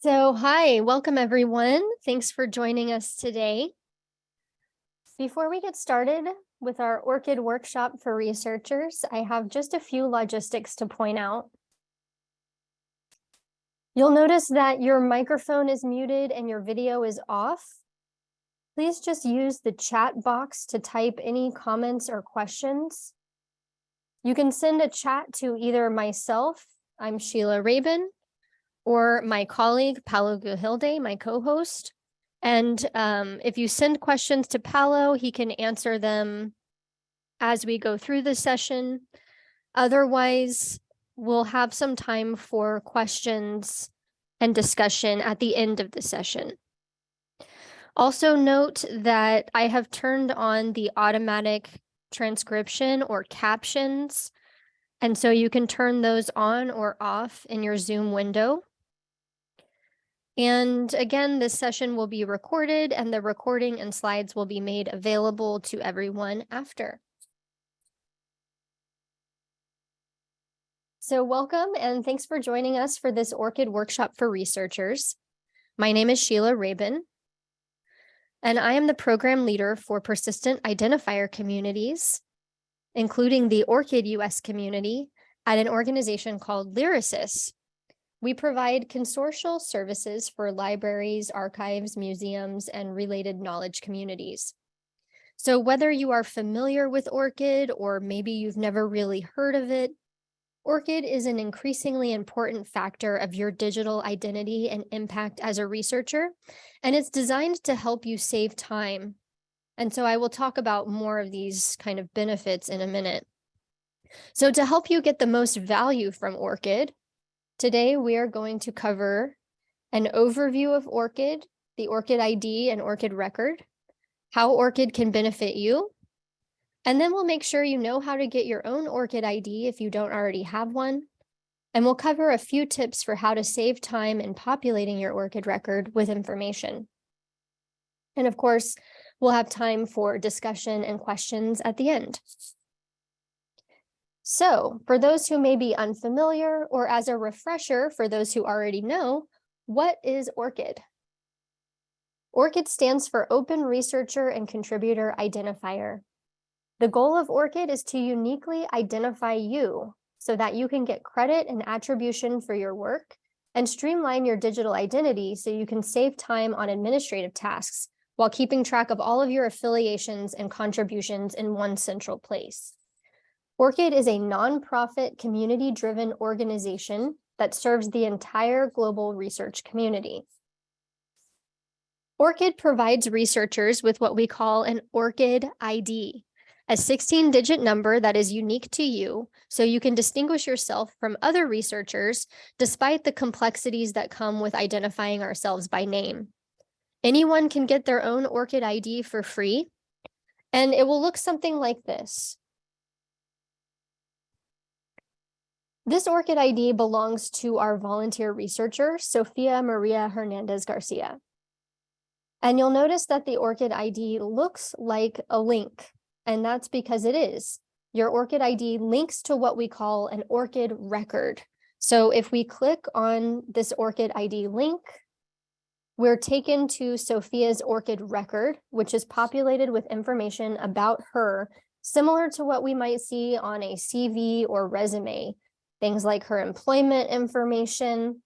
Hi, welcome everyone. Thanks for joining us today. Before we get started with our ORCID workshop for researchers, I have just a few logistics to point out. You'll notice that your microphone is muted and your video is off. Please just use the chat box to type any comments or questions. You can send a chat to either myself, I'm Sheila Rabin, or my colleague, Paolo Guhilde, my co-host. And if you send questions to Paolo, he can answer them as we go through the session. Otherwise, we'll have some time for questions and discussion at the end of the session. Also note that I have turned on the automatic transcription or captions, and so you can turn those on or off in your Zoom window. And again, this session will be recorded and the recording and slides will be made available to everyone after. So welcome and thanks for joining us for this ORCID workshop for researchers. My name is Sheila Rabin, and I am the program leader for persistent identifier communities, including the ORCID US Community at an organization called Lyrasis. We provide consortial services for libraries, archives, museums, and related knowledge communities. So whether you are familiar with ORCID or maybe you've never really heard of it, ORCID is an increasingly important factor of your digital identity and impact as a researcher, and it's designed to help you save time. And so I will talk about more of these kind of benefits in a minute. So to help you get the most value from ORCID, today, we are going to cover an overview of ORCID, the ORCID ID and ORCID record, how ORCID can benefit you, and then we'll make sure you know how to get your own ORCID ID if you don't already have one, and we'll cover a few tips for how to save time in populating your ORCID record with information. And of course, we'll have time for discussion and questions at the end. So for those who may be unfamiliar, or as a refresher for those who already know, what is ORCID? ORCID stands for Open Researcher and Contributor Identifier. The goal of ORCID is to uniquely identify you so that you can get credit and attribution for your work and streamline your digital identity so you can save time on administrative tasks while keeping track of all of your affiliations and contributions in one central place. ORCID is a nonprofit, community-driven organization that serves the entire global research community. ORCID provides researchers with what we call an ORCID ID, a 16-digit number that is unique to you, so you can distinguish yourself from other researchers despite the complexities that come with identifying ourselves by name. Anyone can get their own ORCID ID for free, and it will look something like this. This ORCID ID belongs to our volunteer researcher, Sofia Maria Hernandez Garcia. And you'll notice that the ORCID ID looks like a link, and that's because it is. Your ORCID ID links to what we call an ORCID record. So if we click on this ORCID ID link, we're taken to Sofia's ORCID record, which is populated with information about her, similar to what we might see on a CV or resume. Things like her employment information,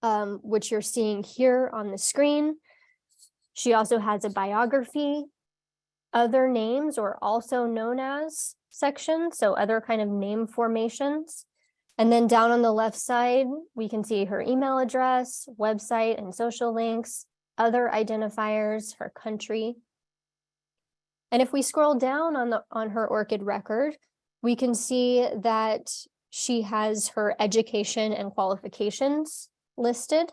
which you're seeing here on the screen. She also has a biography, other names or also known as sections, so other kind of name formations. And then down on the left side, we can see her email address, website and social links, other identifiers, her country. And if we scroll down on her ORCID record, we can see that she has her education and qualifications listed.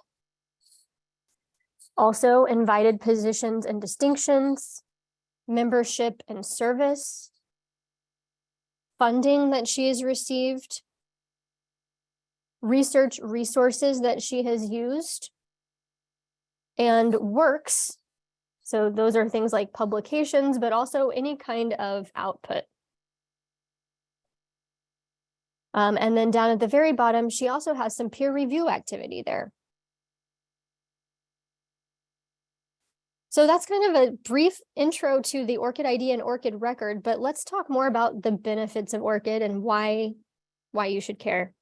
Also, invited positions and distinctions, membership and service, funding that she has received, research resources that she has used, and works. So those are things like publications, but also any kind of output. And then down at the very bottom, she also has some peer review activity there. So that's kind of a brief intro to the ORCID ID and ORCID record, but let's talk more about the benefits of ORCID and why you should care.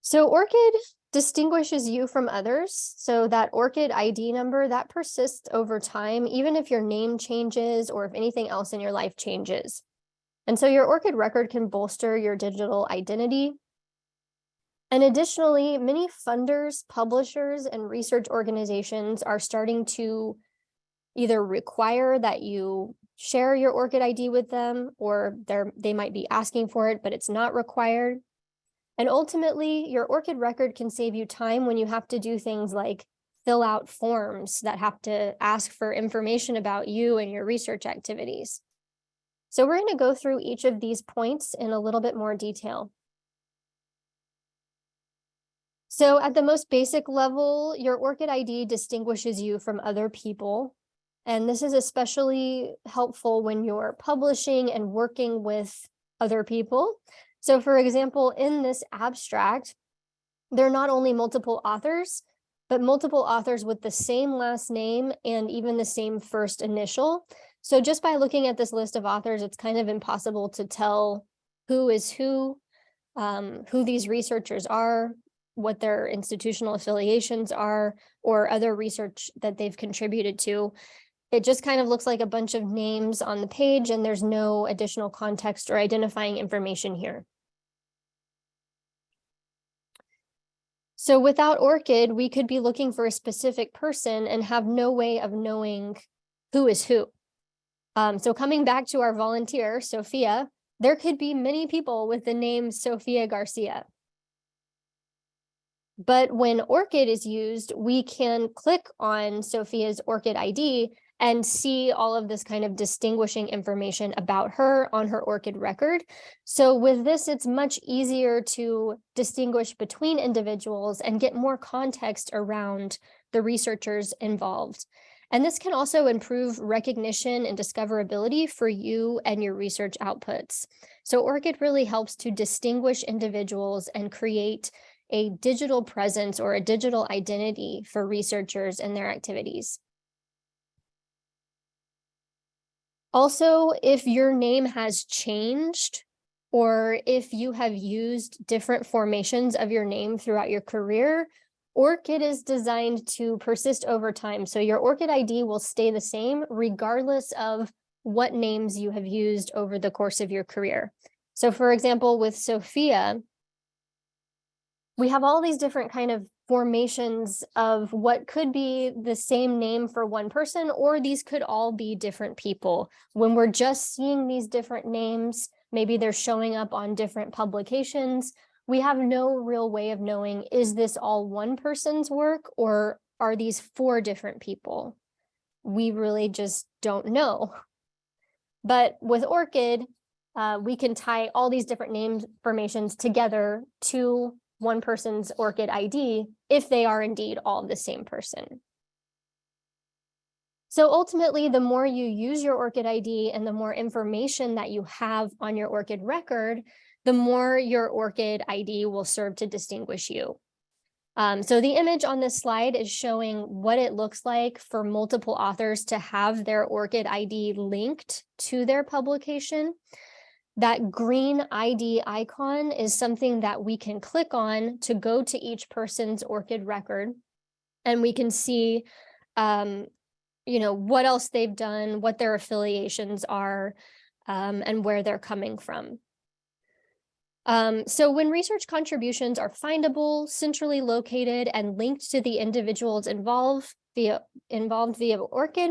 So ORCID distinguishes you from others. So that ORCID ID number, that persists over time, even if your name changes or if anything else in your life changes. And so your ORCID record can bolster your digital identity. And additionally, many funders, publishers, and research organizations are starting to either require that you share your ORCID ID with them, or they might be asking for it, but it's not required. And ultimately, your ORCID record can save you time when you have to do things like fill out forms that have to ask for information about you and your research activities. So we're going to go through each of these points in a little bit more detail. So at the most basic level, your ORCID ID distinguishes you from other people. And this is especially helpful when you're publishing and working with other people. So for example, in this abstract, there are not only multiple authors, but multiple authors with the same last name and even the same first initial. So just by looking at this list of authors, it's kind of impossible to tell who is who these researchers are, what their institutional affiliations are, or other research that they've contributed to. It just kind of looks like a bunch of names on the page, and there's no additional context or identifying information here. So without ORCID, we could be looking for a specific person and have no way of knowing who is who. So coming back to our volunteer, Sophia, there could be many people with the name Sophia Garcia. But when ORCID is used, we can click on Sophia's ORCID ID and see all of this kind of distinguishing information about her on her ORCID record. So with this, it's much easier to distinguish between individuals and get more context around the researchers involved. And this can also improve recognition and discoverability for you and your research outputs. So ORCID really helps to distinguish individuals and create a digital presence or a digital identity for researchers and their activities. Also, if your name has changed, or if you have used different formations of your name throughout your career, ORCID is designed to persist over time. So your ORCID ID will stay the same regardless of what names you have used over the course of your career. So for example, with Sophia, we have all these different kind of formations of what could be the same name for one person, or these could all be different people. When we're just seeing these different names, maybe they're showing up on different publications, we have no real way of knowing, is this all one person's work or are these 4 different people? We really just don't know. But with ORCID, we can tie all these different name formations together to one person's ORCID ID if they are indeed all the same person. So ultimately, the more you use your ORCID ID and the more information that you have on your ORCID record, the more your ORCID ID will serve to distinguish you. So the image on this slide is showing what it looks like for multiple authors to have their ORCID ID linked to their publication. That green ID icon is something that we can click on to go to each person's ORCID record, and we can see, what else they've done, what their affiliations are, and where they're coming from. So when research contributions are findable, centrally located, and linked to the individuals involved via ORCID,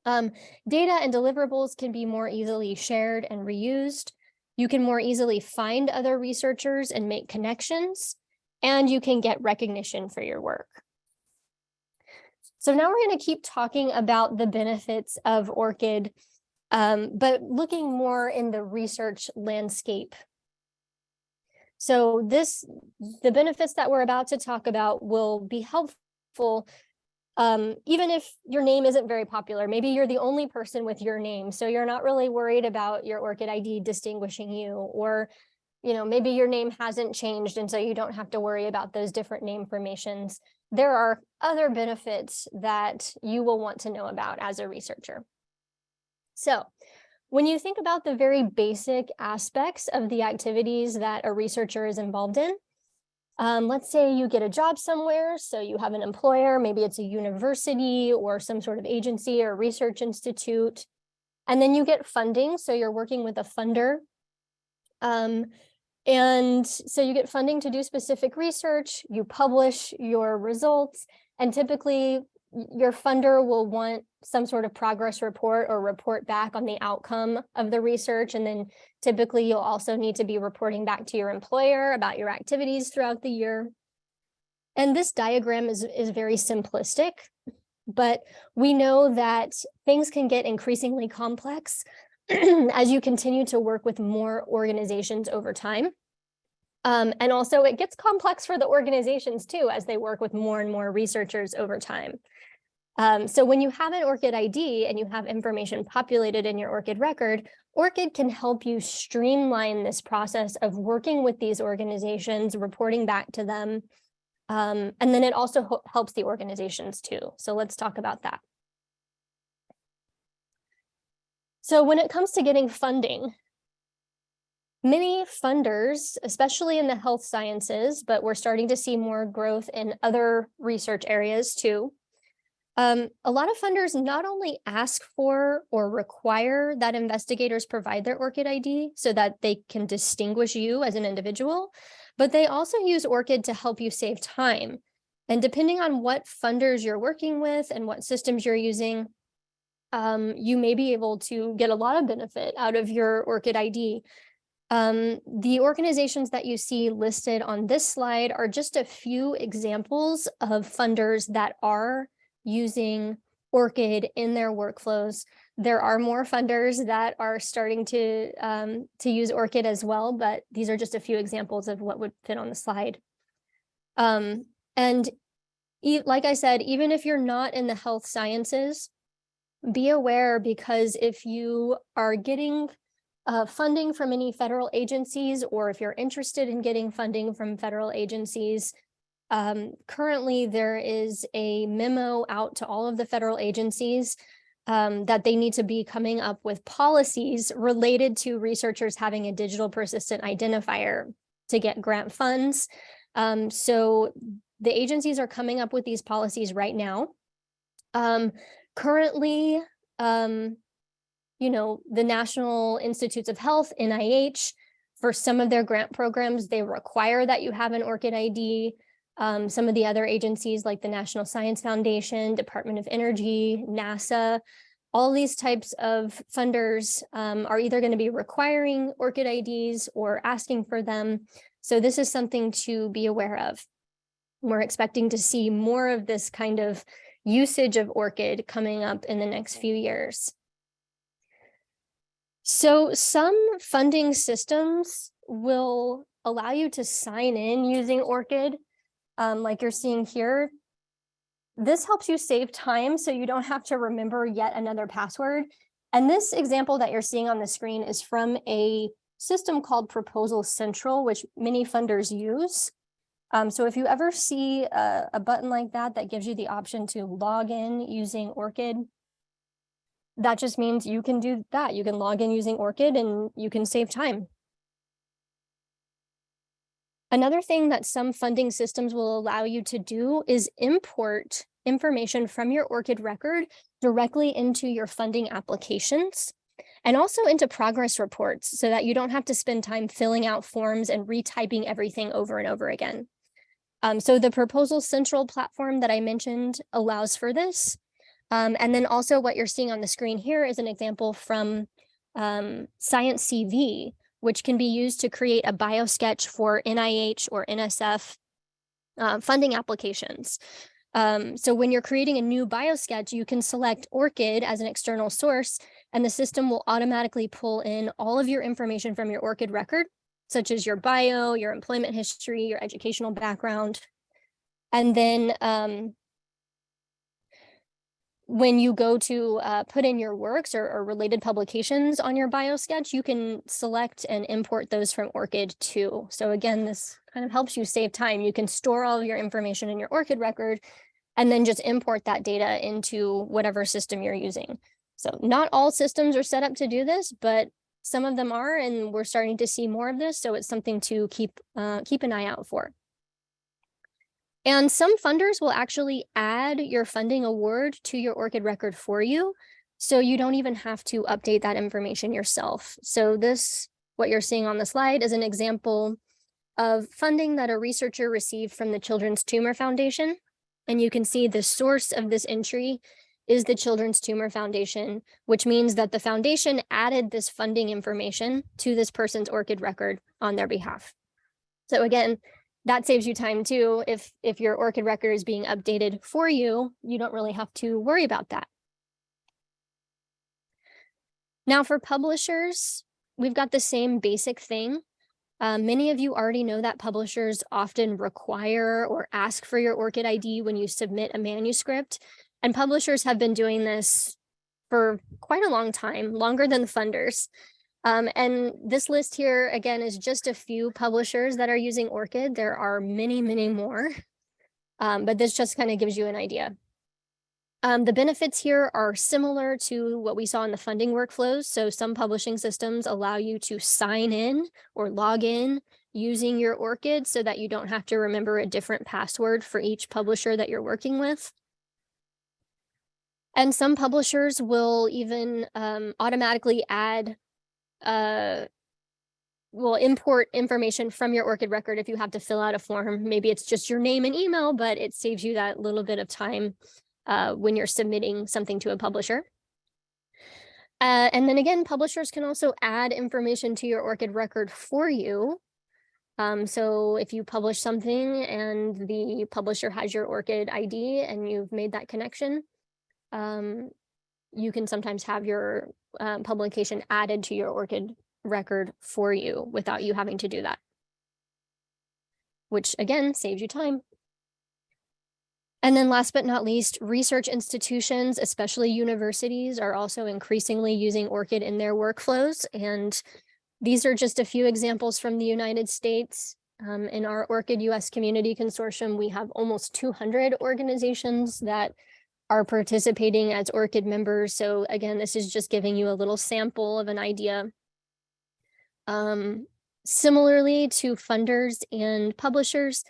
data and deliverables can be more easily shared and reused. You can more easily find other researchers and make connections, and you can get recognition for your work. So now we're going to keep talking about the benefits of ORCID, but looking more in the research landscape. So the benefits that we're about to talk about will be helpful even if your name isn't very popular. Maybe you're the only person with your name, so you're not really worried about your ORCID ID distinguishing you, or maybe your name hasn't changed, and so you don't have to worry about those different name formations. there are other benefits that you will want to know about as a researcher. So when you think about the very basic aspects of the activities that a researcher is involved in, let's say you get a job somewhere, so you have an employer, maybe it's a university or some sort of agency or research institute, and then you get funding, so you're working with a funder. And so you get funding to do specific research, you publish your results, and typically your funder will want some sort of progress report or report back on the outcome of the research. And then typically you'll also need to be reporting back to your employer about your activities throughout the year. And this diagram is very simplistic, but we know that things can get increasingly complex as you continue to work with more organizations over time. And also it gets complex for the organizations too, as they work with more and more researchers over time. So when you have an ORCID ID and you have information populated in your ORCID record, ORCID can help you streamline this process of working with these organizations, reporting back to them. And then it also helps the organizations too. So let's talk about that. So when it comes to getting funding, many funders, especially in the health sciences, but we're starting to see more growth in other research areas too. A lot of funders not only ask for or require that investigators provide their ORCID ID so that they can distinguish you as an individual, but they also use ORCID to help you save time. And depending on what funders you're working with and what systems you're using, you may be able to get a lot of benefit out of your ORCID ID. The organizations that you see listed on this slide are just a few examples of funders that are using ORCID in their workflows. There are more funders that are starting to use ORCID as well, but these are just a few examples of what would fit on the slide. And like I said, even if you're not in the health sciences, be aware, because if you are getting funding from any federal agencies, or if you're interested in getting funding from federal agencies, currently there is a memo out to all of the federal agencies that they need to be coming up with policies related to researchers having a digital persistent identifier to get grant funds. So the agencies are coming up with these policies right now. Currently, you know, the National Institutes of Health, NIH, for some of their grant programs, they require that you have an ORCID ID. Some of the other agencies like the National Science Foundation, Department of Energy, NASA, all these types of funders are either going to be requiring ORCID IDs or asking for them. So this is something to be aware of. We're expecting to see more of this kind of usage of ORCID coming up in the next few years. So some funding systems will allow you to sign in using ORCID, like you're seeing here. This helps you save time so you don't have to remember yet another password. And this example that you're seeing on the screen is from a system called Proposal Central, which many funders use. So if you ever see a button like that that gives you the option to log in using ORCID, that just means you can do that. You can log in using ORCID and you can save time. Another thing that some funding systems will allow you to do is import information from your ORCID record directly into your funding applications and also into progress reports so that you don't have to spend time filling out forms and retyping everything over and over again. So the Proposal Central platform that I mentioned allows for this. And then also what you're seeing on the screen here is an example from Science CV, which can be used to create a biosketch for NIH or NSF funding applications. So when you're creating a new biosketch, you can select ORCID as an external source, and the system will automatically pull in all of your information from your ORCID record, such as your bio, your employment history, your educational background. And then when you go to put in your works or related publications on your biosketch, you can select and import those from ORCID too. So again, this kind of helps you save time. You can store all of your information in your ORCID record and then just import that data into whatever system you're using. So not all systems are set up to do this, but some of them are, and we're starting to see more of this. So it's something to keep an eye out for. And some funders will actually add your funding award to your ORCID record for you, so you don't even have to update that information yourself. So this, what you're seeing on the slide, is an example of funding that a researcher received from the Children's Tumor Foundation. And you can see the source of this entry is the Children's Tumor Foundation, which means that the foundation added this funding information to this person's ORCID record on their behalf. So again, that saves you time too. If your ORCID record is being updated for you, you don't really have to worry about that. Now for publishers, we've got the same basic thing. Many of you already know that publishers often require or ask for your ORCID ID when you submit a manuscript, and publishers have been doing this for quite a long time, longer than the funders. And this list here, again, is just a few publishers that are using ORCID. There are many, many more, but this just kind of gives you an idea. The benefits here are similar to what we saw in the funding workflows. So some publishing systems allow you to sign in or log in using your ORCID so that you don't have to remember a different password for each publisher that you're working with. And some publishers will even automatically add will import information from your ORCID record if you have to fill out a form. Maybe it's just your name and email, but it saves you that little bit of time when you're submitting something to a publisher. And then again, publishers can also add information to your ORCID record for you. So if you publish something and the publisher has your ORCID ID and you've made that connection, you can sometimes have your publication added to your ORCID record for you without you having to do that, which again saves you time. And then last but not least, research institutions, especially universities, are also increasingly using ORCID in their workflows. And these are just a few examples from the United States. In our ORCID US Community Consortium, we have almost 200 organizations that are participating as ORCID members. So again, this is just giving you a little sample of an idea. Similarly to funders and publishers,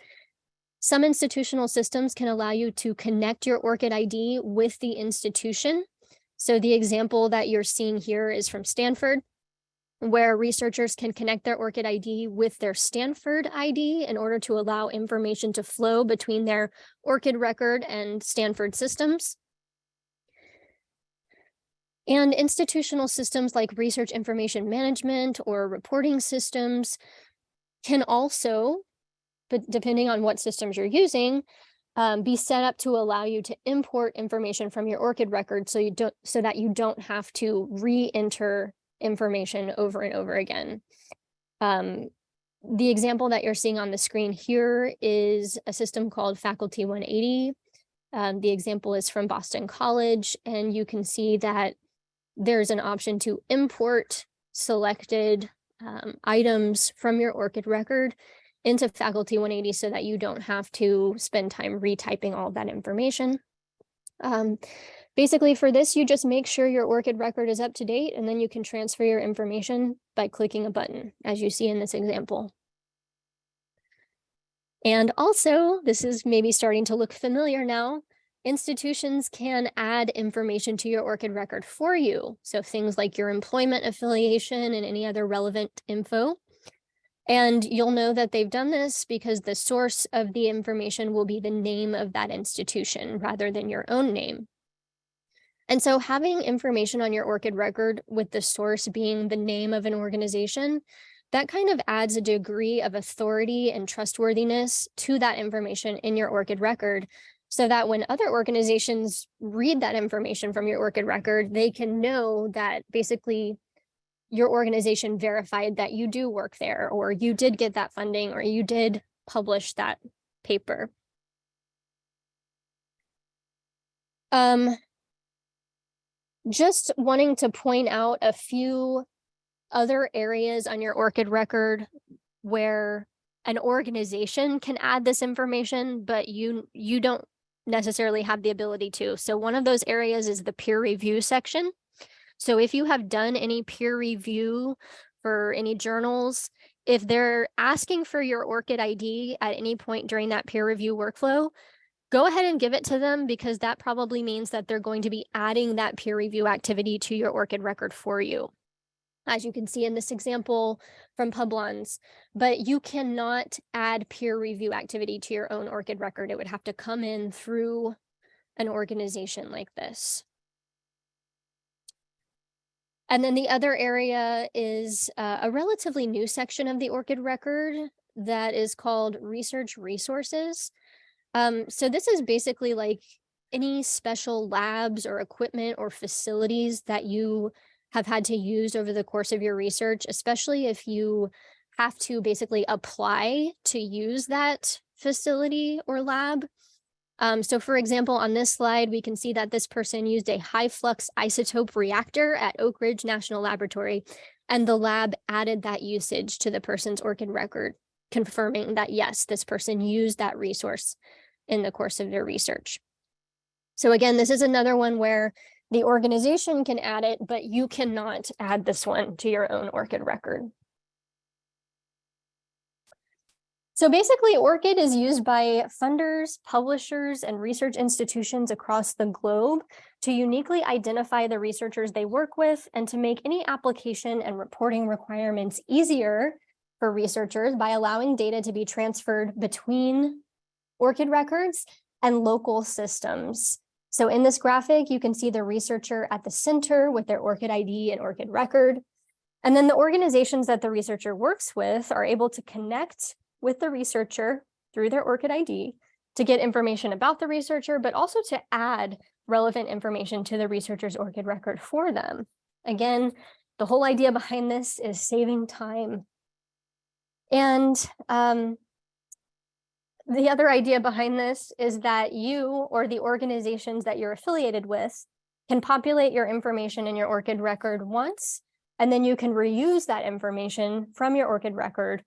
some institutional systems can allow you to connect your ORCID ID with the institution. So the example that you're seeing here is from Stanford, where researchers can connect their ORCID ID with their Stanford ID in order to allow information to flow between their ORCID record and Stanford systems. And institutional systems like research information management or reporting systems can also, but depending on what systems you're using, be set up to allow you to import information from your ORCID record so that you don't have to re-enter information over and over again. The example that you're seeing on the screen here is a system called Faculty 180. The example is from Boston College, and you can see that there's an option to import selected items from your ORCID record into Faculty 180 so that you don't have to spend time retyping all of that information. Basically for this, you just make sure your ORCID record is up to date, and then you can transfer your information by clicking a button, as you see in this example. And also, this is maybe starting to look familiar now, institutions can add information to your ORCID record for you. So things like your employment affiliation and any other relevant info. And you'll know that they've done this because the source of the information will be the name of that institution rather than your own name. And so having information on your ORCID record with the source being the name of an organization, that kind of adds a degree of authority and trustworthiness to that information in your ORCID record, so that when other organizations read that information from your ORCID record, they can know that basically your organization verified that you do work there, or you did get that funding, or you did publish that paper. Just wanting to point out a few other areas on your ORCID record where an organization can add this information, but you don't necessarily have the ability to. So one of those areas is the peer review section. So if you have done any peer review for any journals, if they're asking for your ORCID ID at any point during that peer review workflow, go ahead and give it to them, because that probably means that they're going to be adding that peer review activity to your ORCID record for you, as you can see in this example from Publons. But you cannot add peer review activity to your own ORCID record. It would have to come in through an organization like this. And then the other area is a relatively new section of the ORCID record that is called Research Resources. So this is basically like any special labs or equipment or facilities that you have had to use over the course of your research, especially if you have to basically apply to use that facility or lab. So for example, on this slide, we can see that this person used a high flux isotope reactor at Oak Ridge National Laboratory, and the lab added that usage to the person's ORCID record, confirming that yes, this person used that resource in the course of their research. So again, this is another one where the organization can add it, but you cannot add this one to your own ORCID record. So basically, ORCID is used by funders, publishers, and research institutions across the globe to uniquely identify the researchers they work with and to make any application and reporting requirements easier for researchers by allowing data to be transferred between ORCID records and local systems. So in this graphic, you can see the researcher at the center with their ORCID ID and ORCID record. And then the organizations that the researcher works with are able to connect with the researcher through their ORCID ID to get information about the researcher, but also to add relevant information to the researcher's ORCID record for them. Again, the whole idea behind this is saving time. And the other idea behind this is that you or the organizations that you're affiliated with can populate your information in your ORCID record once, and then you can reuse that information from your ORCID record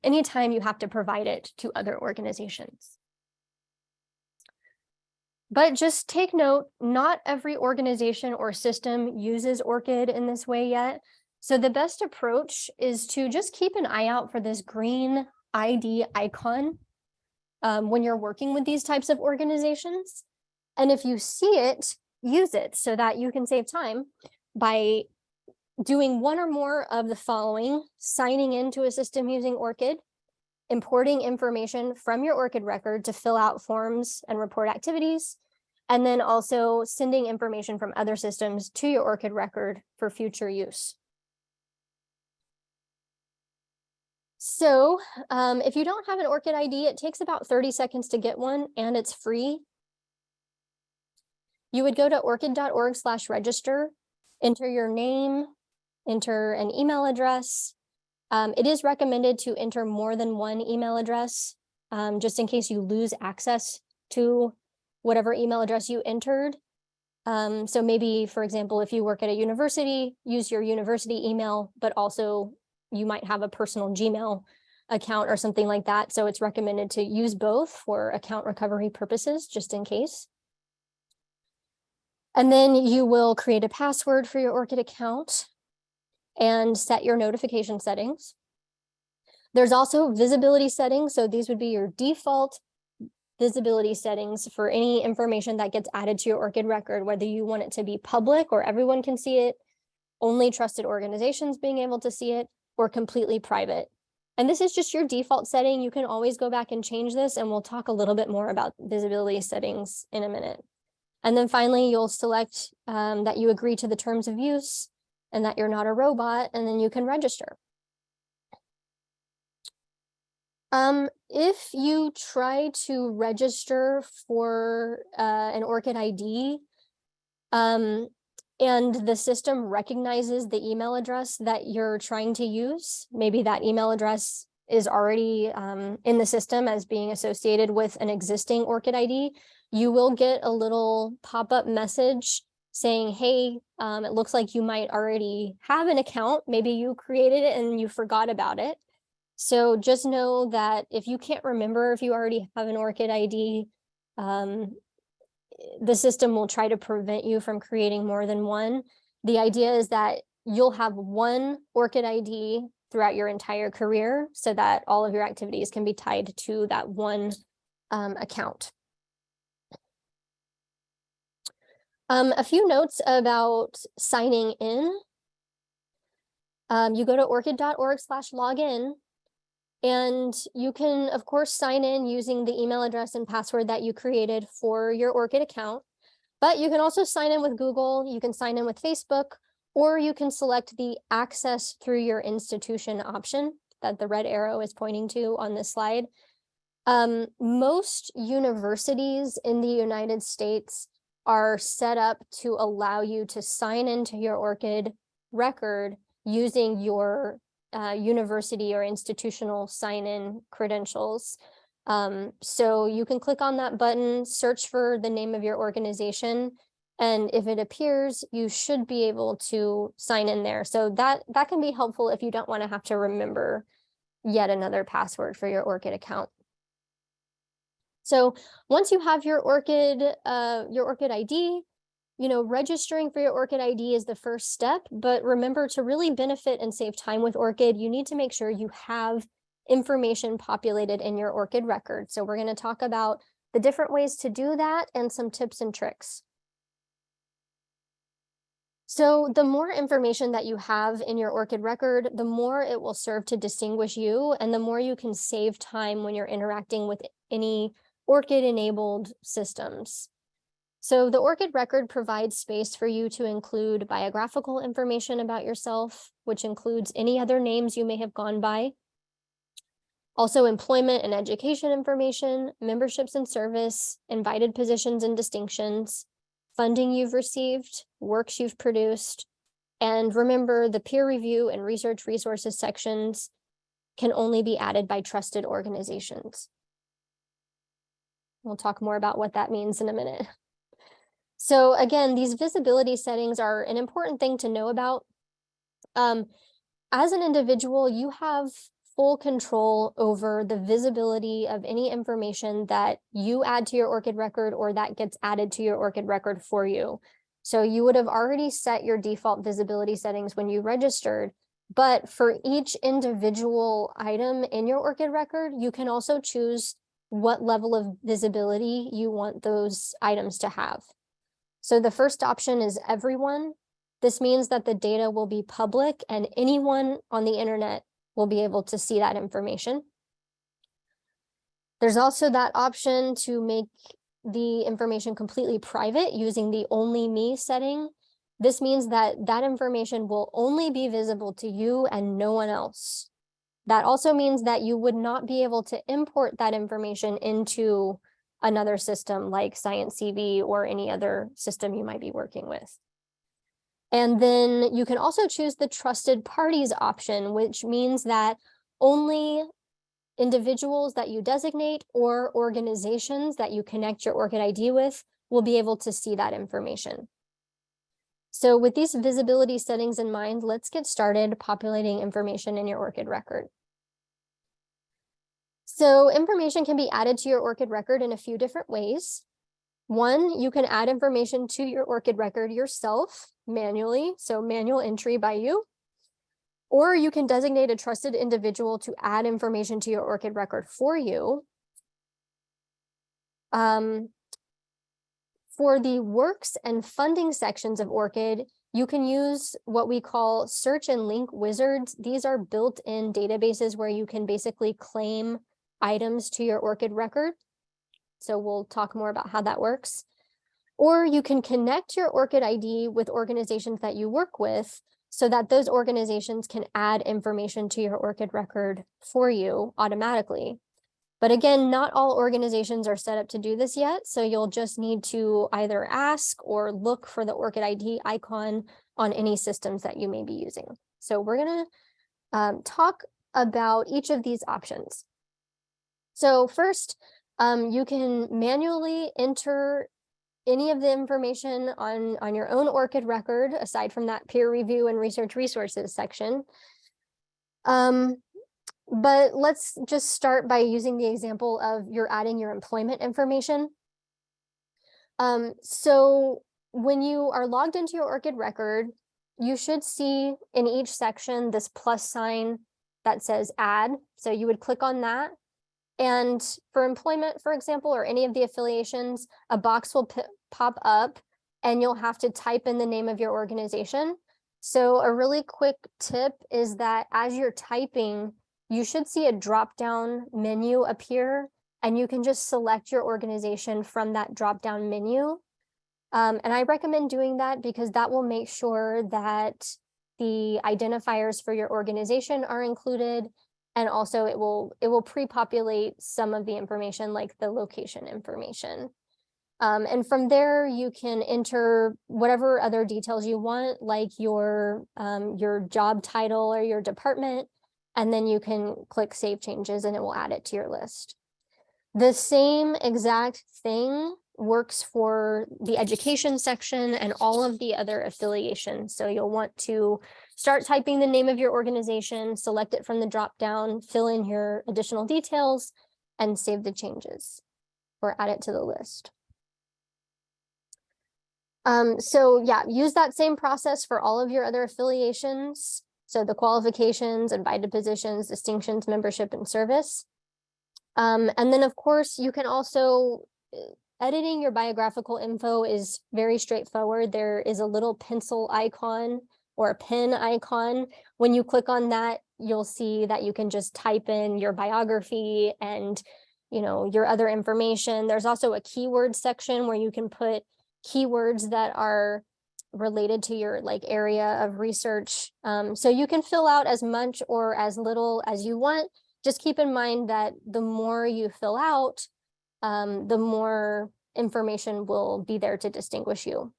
anytime you have to provide it to other organizations. But just take note, not every organization or system uses ORCID in this way yet. So the best approach is to just keep an eye out for this green ID icon when you're working with these types of organizations. And if you see it, use it so that you can save time by doing one or more of the following: signing into a system using ORCID, importing information from your ORCID record to fill out forms and report activities, and then also sending information from other systems to your ORCID record for future use. So if you don't have an ORCID ID, it takes about 30 seconds to get one, and it's free. You would go to orcid.org/register, enter your name, enter an email address. It is recommended to enter more than one email address, just in case you lose access to whatever email address you entered. So maybe, for example, if you work at a university, use your university email, but also you might have a personal Gmail account or something like that. So it's recommended to use both for account recovery purposes, just in case. And then you will create a password for your ORCID account and set your notification settings. There's also visibility settings. So these would be your default visibility settings for any information that gets added to your ORCID record, whether you want it to be public or everyone can see it, only trusted organizations being able to see it, or completely private. And this is just your default setting. You can always go back and change this, and we'll talk a little bit more about visibility settings in a minute. And then finally, you'll select that you agree to the terms of use and that you're not a robot, and then you can register. If you try to register for an ORCID ID, and the system recognizes the email address that you're trying to use, maybe that email address is already in the system as being associated with an existing ORCID ID, you will get a little pop-up message saying, hey, it looks like you might already have an account. Maybe you created it and you forgot about it. So just know that if you can't remember if you already have an ORCID ID, the system will try to prevent you from creating more than one. The idea is that you'll have one ORCID ID throughout your entire career so that all of your activities can be tied to that one account. A few notes about signing in. You go to orcid.org/login, and you can, of course, sign in using the email address and password that you created for your ORCID account. But you can also sign in with Google, you can sign in with Facebook, or you can select the access through your institution option that the red arrow is pointing to on this slide. Most universities in the United States are set up to allow you to sign into your ORCID record using your university or institutional sign-in credentials. So you can click on that button, search for the name of your organization, and if it appears, you should be able to sign in there. So that can be helpful if you don't want to have to remember yet another password for your ORCID account. So once you have your ORCID ID, registering for your ORCID ID is the first step, but remember, to really benefit and save time with ORCID, you need to make sure you have information populated in your ORCID record. So we're going to talk about the different ways to do that and some tips and tricks. So the more information that you have in your ORCID record, the more it will serve to distinguish you, and the more you can save time when you're interacting with any ORCID-enabled systems. So the ORCID record provides space for you to include biographical information about yourself, which includes any other names you may have gone by. Also employment and education information, memberships and service, invited positions and distinctions, funding you've received, works you've produced, and remember, the peer review and research resources sections can only be added by trusted organizations. We'll talk more about what that means in a minute. So again, these visibility settings are an important thing to know about. As an individual, you have full control over the visibility of any information that you add to your ORCID record or that gets added to your ORCID record for you. So you would have already set your default visibility settings when you registered, but for each individual item in your ORCID record, you can also choose what level of visibility you want those items to have. So the first option is everyone. This means that the data will be public and anyone on the internet will be able to see that information. There's also that option to make the information completely private using the only me setting. This means that that information will only be visible to you and no one else. That also means that you would not be able to import that information into another system like ScienceCV or any other system you might be working with. And then you can also choose the trusted parties option, which means that only individuals that you designate or organizations that you connect your ORCID ID with will be able to see that information. So with these visibility settings in mind, let's get started populating information in your ORCID record. So information can be added to your ORCID record in a few different ways. One, you can add information to your ORCID record yourself manually, so manual entry by you, or you can designate a trusted individual to add information to your ORCID record for you. For the works and funding sections of ORCID, you can use what we call search and link wizards. These are built-in databases where you can basically claim items to your ORCID record. So we'll talk more about how that works. Or you can connect your ORCID ID with organizations that you work with so that those organizations can add information to your ORCID record for you automatically. But again, not all organizations are set up to do this yet, so you'll just need to either ask or look for the ORCID ID icon on any systems that you may be using. So we're going to talk about each of these options. So first, you can manually enter any of the information on your own ORCID record, aside from that peer review and research resources section. But let's just start by using the example of you're adding your employment information. So when you are logged into your ORCID record, you should see in each section this plus sign that says add. So you would click on that. And for employment, for example, or any of the affiliations, a box will pop up and you'll have to type in the name of your organization. So a really quick tip is that as you're typing, you should see a drop-down menu appear, and you can just select your organization from that drop-down menu. And I recommend doing that because that will make sure that the identifiers for your organization are included, and also it will pre-populate some of the information like the location information. And from there, you can enter whatever other details you want, like your job title or your department, and then you can click Save Changes and it will add it to your list. The same exact thing works for the education section and all of the other affiliations. So you'll want to start typing the name of your organization, select it from the drop-down, fill in your additional details, and save the changes or add it to the list. So yeah, use that same process for all of your other affiliations. So the qualifications, invited positions, distinctions, membership, and service. And then of course, you can also, editing your biographical info is very straightforward. There is a little pencil icon or a pen icon. When you click on that, you'll see that you can just type in your biography and, you know, your other information. There's also a keyword section where you can put keywords that are related to your area of research. So you can fill out as much or as little as you want. Just keep in mind that the more you fill out, the more information will be there to distinguish you.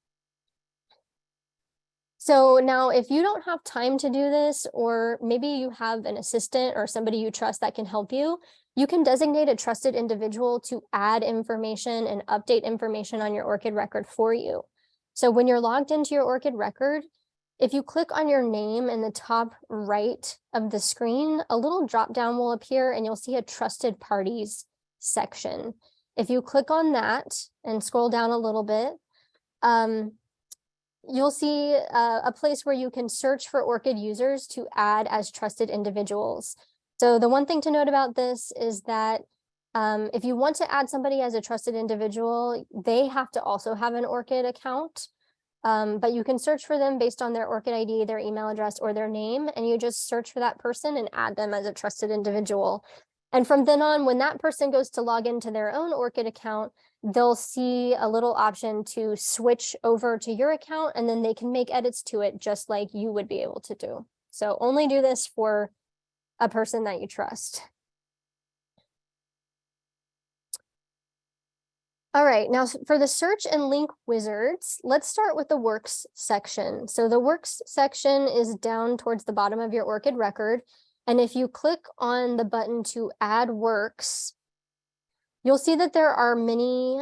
So now if you don't have time to do this, or maybe you have an assistant or somebody you trust that can help you, you can designate a trusted individual to add information and update information on your ORCID record for you. So when you're logged into your ORCID record, if you click on your name in the top right of the screen, a little drop down will appear and you'll see a trusted parties section. If you click on that and scroll down a little bit, you'll see a place where you can search for ORCID users to add as trusted individuals. So the one thing to note about this is that if you want to add somebody as a trusted individual, they have to also have an ORCID account. But you can search for them based on their ORCID ID, their email address, or their name, and you just search for that person and add them as a trusted individual. And from then on, when that person goes to log into their own ORCID account, they'll see a little option to switch over to your account, and then they can make edits to it just like you would be able to do. So only do this for a person that you trust. All right, now for the search and link wizards, let's start with the works section. So the works section is down towards the bottom of your ORCID record. And if you click on the button to add works, you'll see that there are many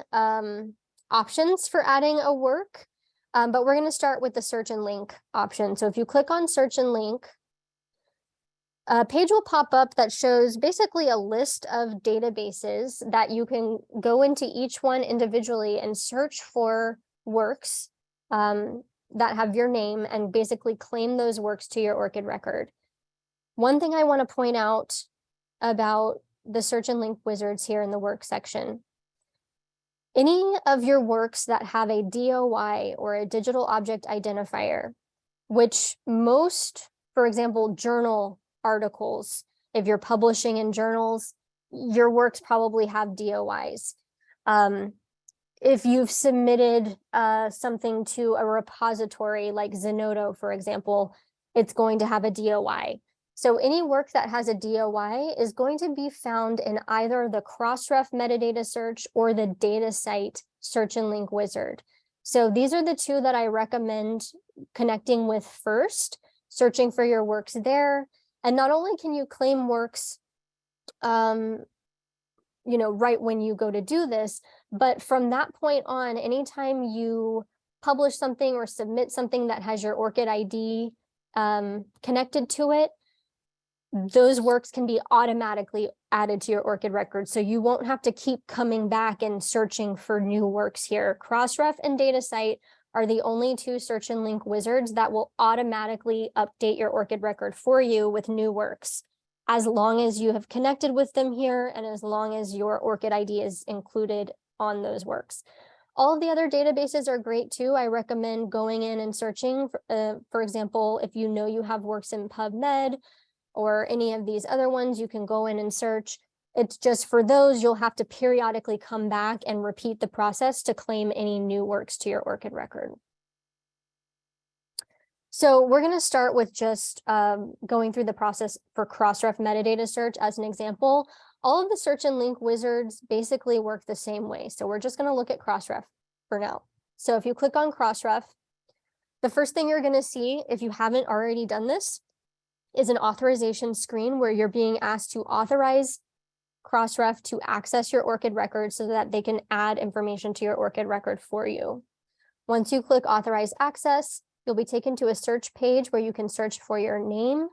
options for adding a work, but we're going to start with the search and link option. So if you click on search and link, a page will pop up that shows basically a list of databases that you can go into each one individually and search for works that have your name and basically claim those works to your ORCID record. One thing I want to point out about the search and link wizards here in the work section, any of your works that have a DOI or a digital object identifier, which most, for example, journal articles, if you're publishing in journals, your works probably have DOIs. If you've submitted something to a repository like Zenodo, for example, it's going to have a DOI. So any work that has a DOI is going to be found in either the Crossref metadata search or the DataCite search and link wizard. So these are the two that I recommend connecting with first, searching for your works there. And not only can you claim works right when you go to do this. But from that point on, anytime you publish something or submit something that has your ORCID ID connected to it, those works can be automatically added to your ORCID record. So you won't have to keep coming back and searching for new works here. Crossref and DataCite are the only two search and link wizards that will automatically update your ORCID record for you with new works, as long as you have connected with them here and as long as your ORCID ID is included on those works. All of the other databases are great too. I recommend going in and searching. For example, if you know you have works in PubMed or any of these other ones, you can go in and search. It's just for those, you'll have to periodically come back and repeat the process to claim any new works to your ORCID record. So we're going to start with just going through the process for Crossref metadata search as an example. All of the search and link wizards basically work the same way. So we're just going to look at Crossref for now. So if you click on Crossref, the first thing you're going to see, if you haven't already done this, is an authorization screen where you're being asked to authorize Crossref to access your ORCID record so that they can add information to your ORCID record for you. Once you click authorize access, you'll be taken to a search page where you can search for your name.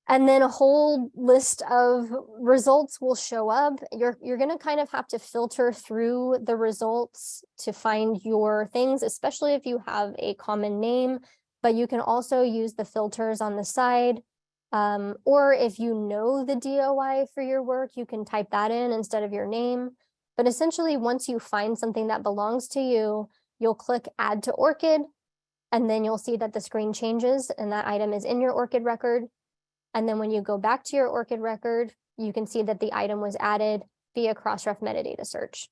And then a whole list of results will show up. You're going to kind of have to filter through the results to find your things, especially if you have a common name, but you can also use the filters on the side. Or if you know the DOI for your work, you can type that in instead of your name. But essentially, once you find something that belongs to you, you'll click add to ORCID, and then you'll see that the screen changes and that item is in your ORCID record. And then when you go back to your ORCID record, you can see that the item was added via Crossref metadata search.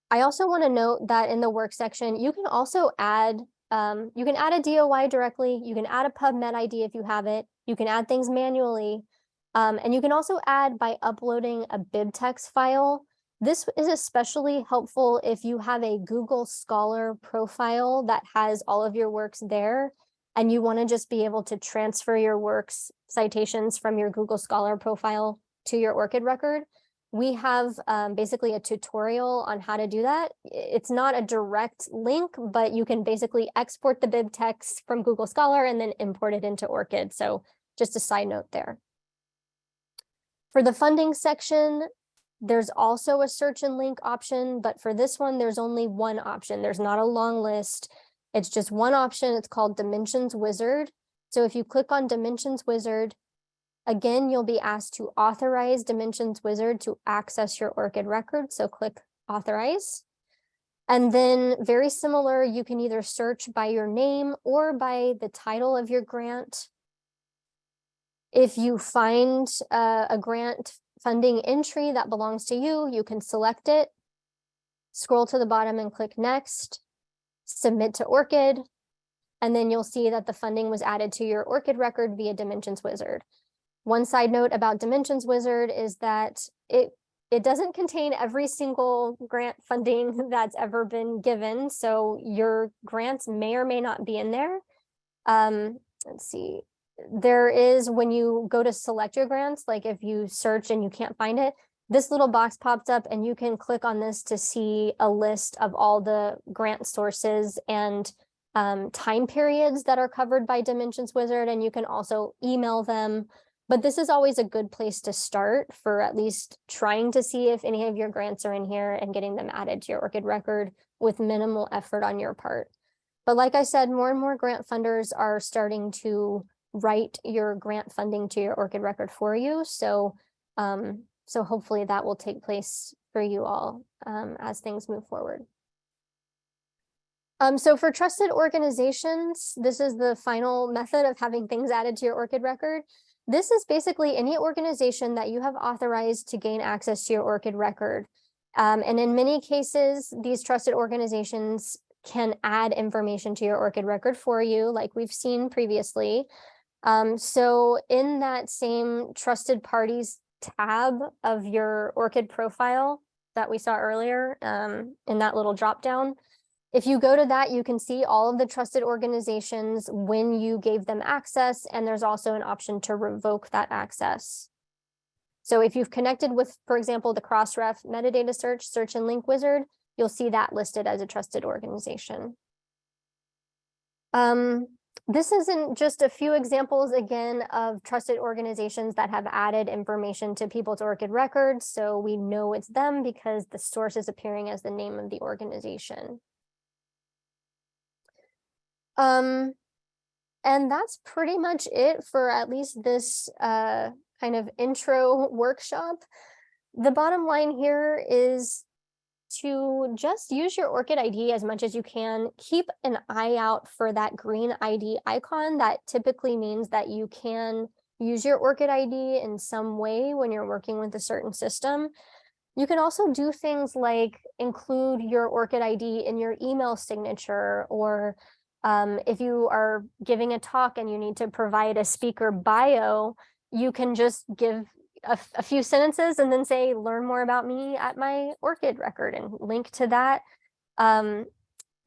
I also want to note that in the work section, you can also add, a DOI directly. You can add a PubMed ID if you have it. You can add things manually. And you can also add by uploading a bibtex file. This is especially helpful if you have a Google Scholar profile that has all of your works there, and you want to just be able to transfer your works citations from your Google Scholar profile to your ORCID record. We have basically a tutorial on how to do that. It's not a direct link, but you can basically export the bibtex from Google Scholar and then import it into ORCID. So just a side note there. For the funding section, there's also a search and link option, but for this one, there's only one option. There's not a long list. It's just one option. It's called Dimensions Wizard. So if you click on Dimensions Wizard, again, you'll be asked to authorize Dimensions Wizard to access your ORCID record. So click authorize. And then very similar, you can either search by your name or by the title of your grant. If you find a grant funding entry that belongs to you, you can select it, scroll to the bottom and click next, submit to ORCID, and then you'll see that the funding was added to your ORCID record via Dimensions Wizard. One side note about Dimensions Wizard is that it doesn't contain every single grant funding that's ever been given, so your grants may or may not be in there. Let's see. There is, when you go to select your grants, like if you search and you can't find it, this little box pops up and you can click on this to see a list of all the grant sources and time periods that are covered by Dimensions Wizard, and you can also email them. But this is always a good place to start for at least trying to see if any of your grants are in here and getting them added to your ORCID record with minimal effort on your part. But like I said, more and more grant funders are starting to write your grant funding to your ORCID record for you. So, so hopefully that will take place for you all as things move forward. So for trusted organizations, this is the final method of having things added to your ORCID record. This is basically any organization that you have authorized to gain access to your ORCID record. And in many cases, these trusted organizations can add information to your ORCID record for you, like we've seen previously. So in that same trusted parties tab of your ORCID profile that we saw earlier, in that little drop down, If you go to that, you can see all of the trusted organizations when you gave them access, and there's also an option to revoke that access. So if you've connected with, for example, the Crossref metadata search and link wizard, you'll see that listed as a trusted organization. This isn't just a few examples, again, of trusted organizations that have added information to people's ORCID records. So we know it's them because the source is appearing as the name of the organization. And that's pretty much it for at least this kind of intro workshop. The bottom line here is to just use your ORCID ID as much as you can. Keep an eye out for that green ID icon. That typically means that you can use your ORCID ID in some way when you're working with a certain system. You can also do things like include your ORCID ID in your email signature, or if you are giving a talk and you need to provide a speaker bio, you can just give a few sentences and then say, learn more about me at my ORCID record, and link to that.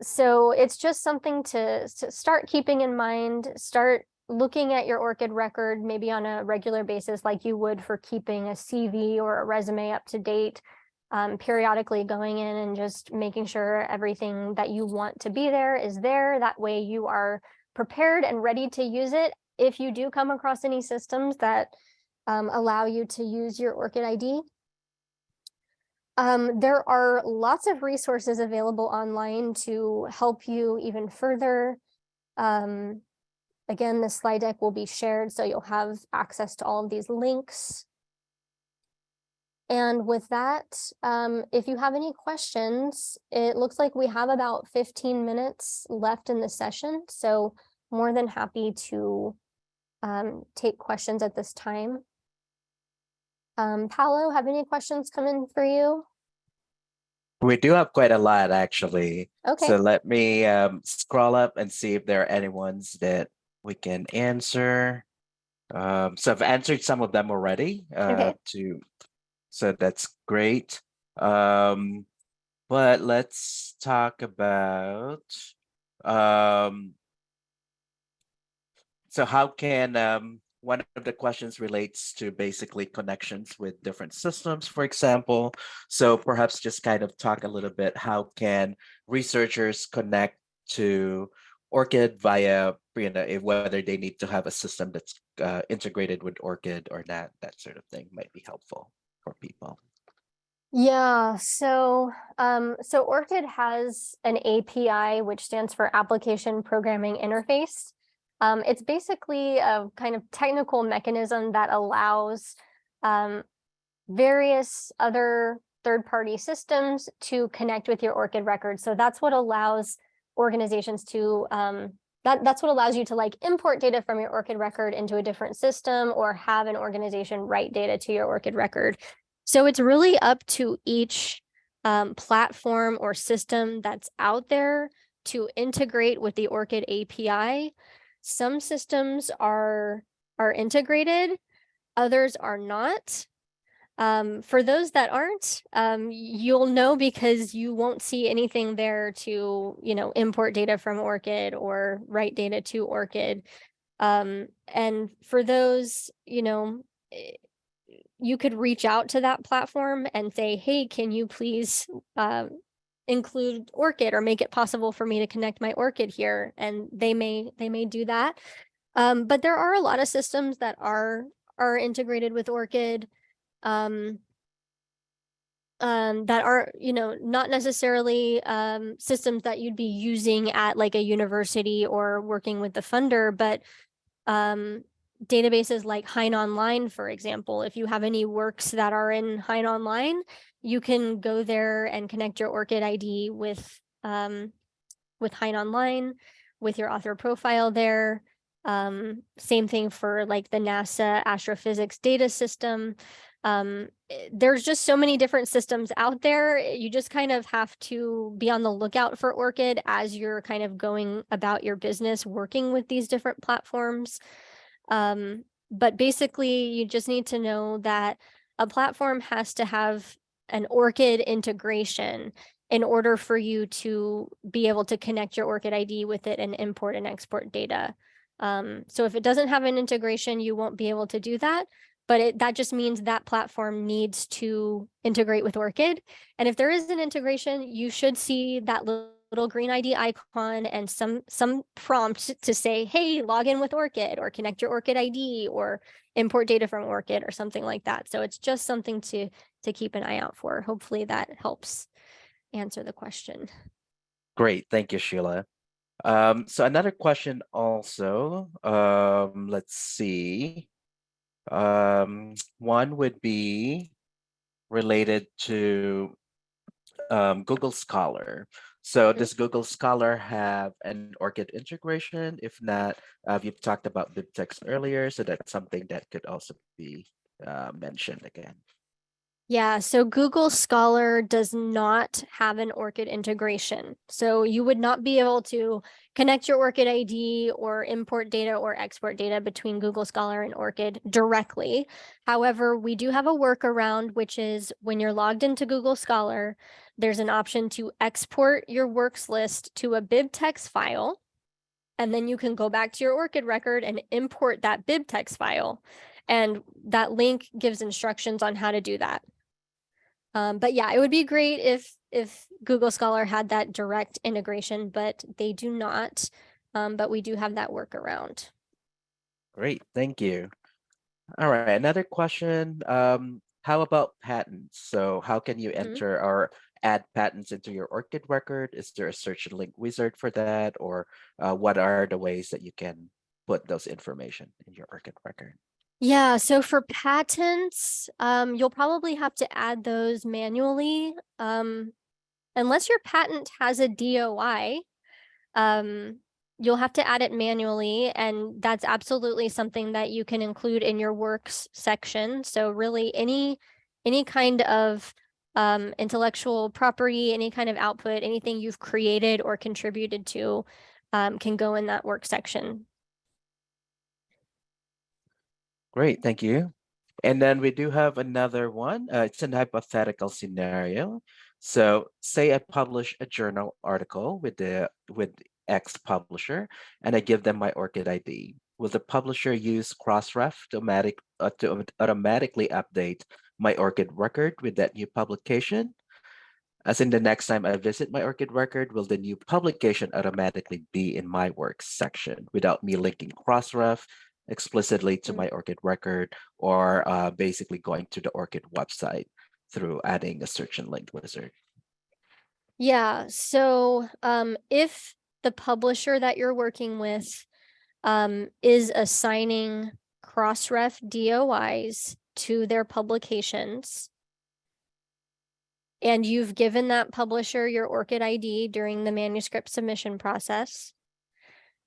So it's just something to start keeping in mind. Start looking at your ORCID record maybe on a regular basis, like you would for keeping a CV or a resume up to date. Periodically going in and just making sure everything that you want to be there is there. That way you are prepared and ready to use it if you do come across any systems that allow you to use your ORCID ID. There are lots of resources available online to help you even further. Again, the slide deck will be shared, so you'll have access to all of these links. And with that, if you have any questions, it looks like we have about 15 minutes left in the session, so more than happy to take questions at this time. Paolo, have any questions come in for you? We do have quite a lot, actually. Okay. So let me scroll up and see if there are any ones that we can answer. So I've answered some of them already. Okay. So that's great. But let's talk about so how can one of the questions relates to basically connections with different systems, for example. So perhaps just kind of talk a little bit, how can researchers connect to ORCID via, whether they need to have a system that's integrated with ORCID or not, that sort of thing might be helpful for people. Yeah, so ORCID has an API, which stands for Application Programming Interface. It's basically a kind of technical mechanism that allows various other third-party systems to connect with your ORCID record. So that's what allows organizations to that's what allows you to like import data from your ORCID record into a different system, or have an organization write data to your ORCID record. So it's really up to each platform or system that's out there to integrate with the ORCID API. Some systems are integrated, others are not. For those that aren't, you'll know because you won't see anything there to, import data from ORCID or write data to ORCID. And for those, you could reach out to that platform and say, hey, can you please include ORCID or make it possible for me to connect my ORCID here? And they may do that. But there are a lot of systems that are integrated with ORCID that are, not necessarily systems that you'd be using at like a university or working with the funder, but databases like Hein Online, for example. If you have any works that are in Hein Online, you can go there and connect your ORCID ID with Hein Online, with your author profile there. Same thing for like the NASA astrophysics data system. There's just so many different systems out there. You just kind of have to be on the lookout for ORCID as you're kind of going about your business working with these different platforms. But basically, you just need to know that a platform has to have an ORCID integration. in order for you to be able to connect your ORCID ID with it and import and export data. So if it doesn't have an integration, you won't be able to do that. But that just means that platform needs to integrate with ORCID. And if there is an integration, you should see that little green ID icon and some prompt to say, hey, log in with ORCID or connect your ORCID ID or import data from ORCID or something like that. So it's just something to keep an eye out for. Hopefully that helps answer the question. Great, thank you, Sheila. So another question also, let's see. One would be related to Google Scholar. So does Google Scholar have an ORCID integration? If not, you've talked about BibTeX earlier, so that's something that could also be mentioned again. Yeah, so Google Scholar does not have an ORCID integration. So you would not be able to connect your ORCID ID or import data or export data between Google Scholar and ORCID directly. However, we do have a workaround, which is when you're logged into Google Scholar, there's an option to export your works list to a BibTeX file. And then you can go back to your ORCID record and import that BibTeX file. And that link gives instructions on how to do that. But yeah, it would be great if Google Scholar had that direct integration, but they do not. But we do have that workaround. Great, thank you. All right, another question. How about patents? So how can you enter or add patents into your ORCID record? Is there a search and link wizard for that? Or what are the ways that you can put those information in your ORCID record? Yeah, so for patents, you'll probably have to add those manually. Unless your patent has a DOI, you'll have to add it manually, and that's absolutely something that you can include in your works section. So really any kind of intellectual property, any kind of output, anything you've created or contributed to can go in that work section. Great, thank you. And then we do have another one. It's a hypothetical scenario. So say I publish a journal article with X publisher, and I give them my ORCID ID. Will the publisher use Crossref to automatically update my ORCID record with that new publication? As in the next time I visit my ORCID record, will the new publication automatically be in my works section without me linking Crossref explicitly to my ORCID record or basically going to the ORCID website through adding a search and link wizard? Yeah, so if the publisher that you're working with is assigning Crossref DOIs to their publications, and you've given that publisher your ORCID ID during the manuscript submission process,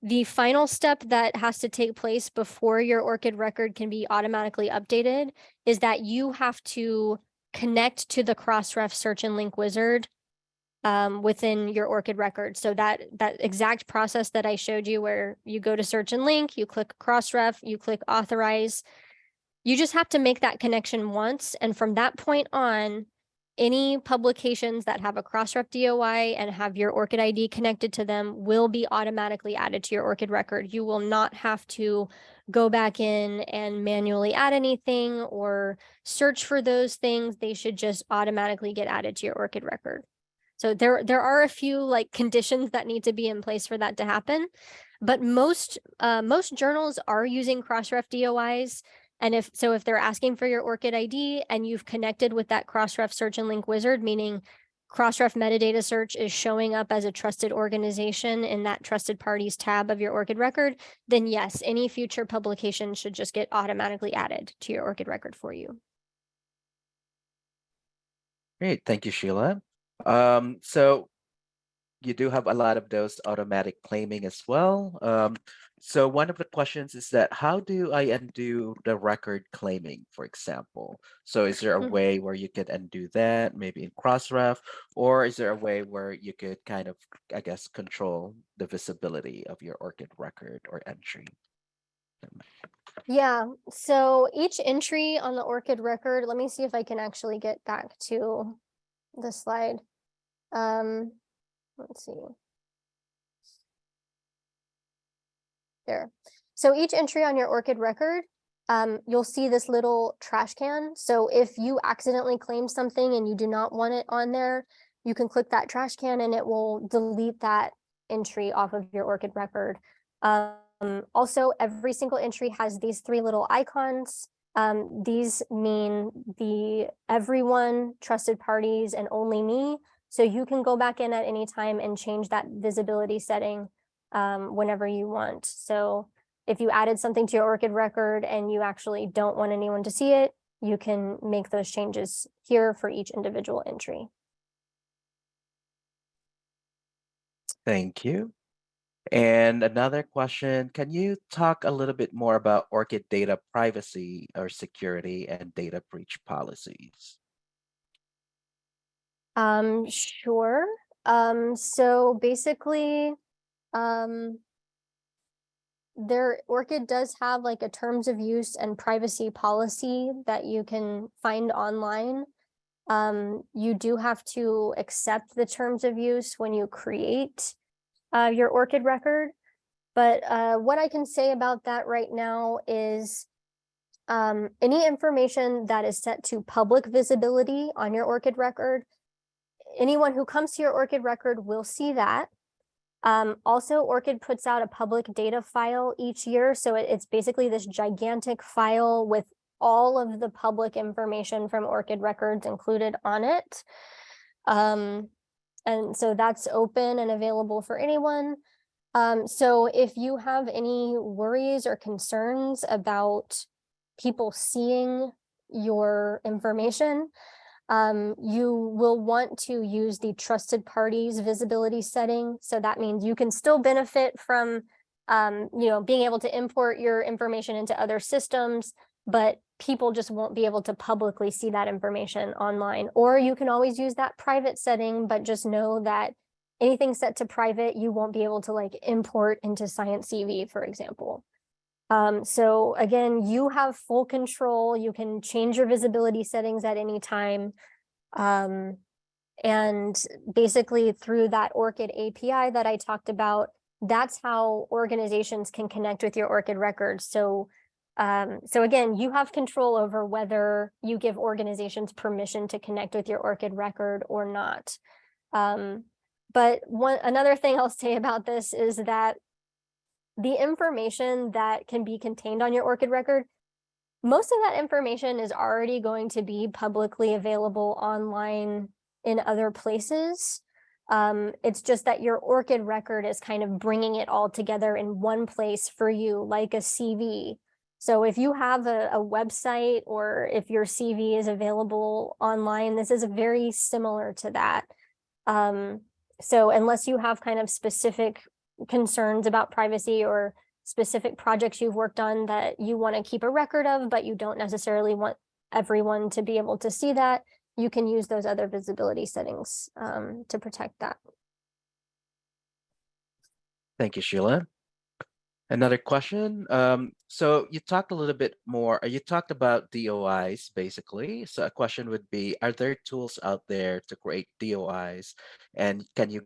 the final step that has to take place before your ORCID record can be automatically updated is that you have to connect to the Crossref search and link wizard within your ORCID record. So that exact process that I showed you where you go to search and link, you click Crossref, you click authorize, you just have to make that connection once. And from that point on, any publications that have a Crossref DOI and have your ORCID ID connected to them will be automatically added to your ORCID record. You will not have to go back in and manually add anything or search for those things. They should just automatically get added to your ORCID record. So there are a few like conditions that need to be in place for that to happen, but most journals are using Crossref DOIs. And if they're asking for your ORCID ID and you've connected with that Crossref search and link wizard, meaning Crossref metadata search is showing up as a trusted organization in that trusted parties tab of your ORCID record, then yes, any future publication should just get automatically added to your ORCID record for you. Great, thank you, Sheila. So you do have a lot of those automatic claiming as well. So one of the questions is that how do I undo the record claiming, for example? So is there a way where you could undo that, maybe in Crossref, or is there a way where you could kind of, I guess, control the visibility of your ORCID record or entry? Yeah, so each entry on the ORCID record, let me see if I can actually get back to the slide. Let's see. There. So each entry on your ORCID record, you'll see this little trash can. So if you accidentally claim something and you do not want it on there, you can click that trash can and it will delete that entry off of your ORCID record. Also, every single entry has these three little icons. These mean the everyone, trusted parties, and only me. So you can go back in at any time and change that visibility setting whenever you want. So if you added something to your ORCID record and you actually don't want anyone to see it, you can make those changes here for each individual entry. Thank you. And another question, can you talk a little bit more about ORCID data privacy or security and data breach policies? Sure. So basically, ORCID does have like a terms of use and privacy policy that you can find online. You do have to accept the terms of use when you create your ORCID record. But what I can say about that right now is any information that is set to public visibility on your ORCID record, anyone who comes to your ORCID record will see that. Also, ORCID puts out a public data file each year. So it's basically this gigantic file with all of the public information from ORCID records included on it. And so that's open and available for anyone. So if you have any worries or concerns about people seeing your information, you will want to use the trusted parties visibility setting. So that means you can still benefit from, being able to import your information into other systems, but people just won't be able to publicly see that information online. Or you can always use that private setting, but just know that anything set to private, you won't be able to like import into Science CV, for example. So again, you have full control. You can change your visibility settings at any time. And basically through that ORCID API that I talked about, that's how organizations can connect with your ORCID records. So again, you have control over whether you give organizations permission to connect with your ORCID record or not. But another thing I'll say about this is that the information that can be contained on your ORCID record, most of that information is already going to be publicly available online in other places. It's just that your ORCID record is kind of bringing it all together in one place for you, like a CV. So if you have a website or if your CV is available online, this is very similar to that. So unless you have kind of specific concerns about privacy or specific projects you've worked on that you want to keep a record of, but you don't necessarily want everyone to be able to see that, you can use those other visibility settings to protect that. Thank you, Sheila. Another question. So you talked a little bit more, you talked about DOIs basically. So a question would be, are there tools out there to create DOIs? And can you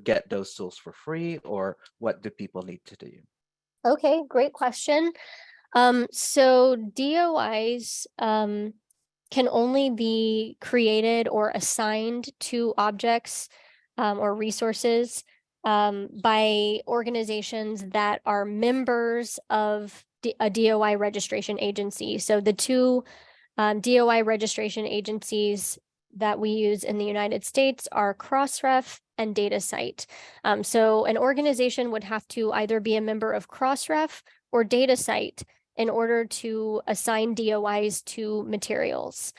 get those tools for free, or what do people need to do? Okay, great question. So DOIs can only be created or assigned to objects or resources by organizations that are members of a DOI registration agency. So the two DOI registration agencies that we use in the United States are Crossref and DataCite. So an organization would have to either be a member of Crossref or DataCite in order to assign DOIs to materials.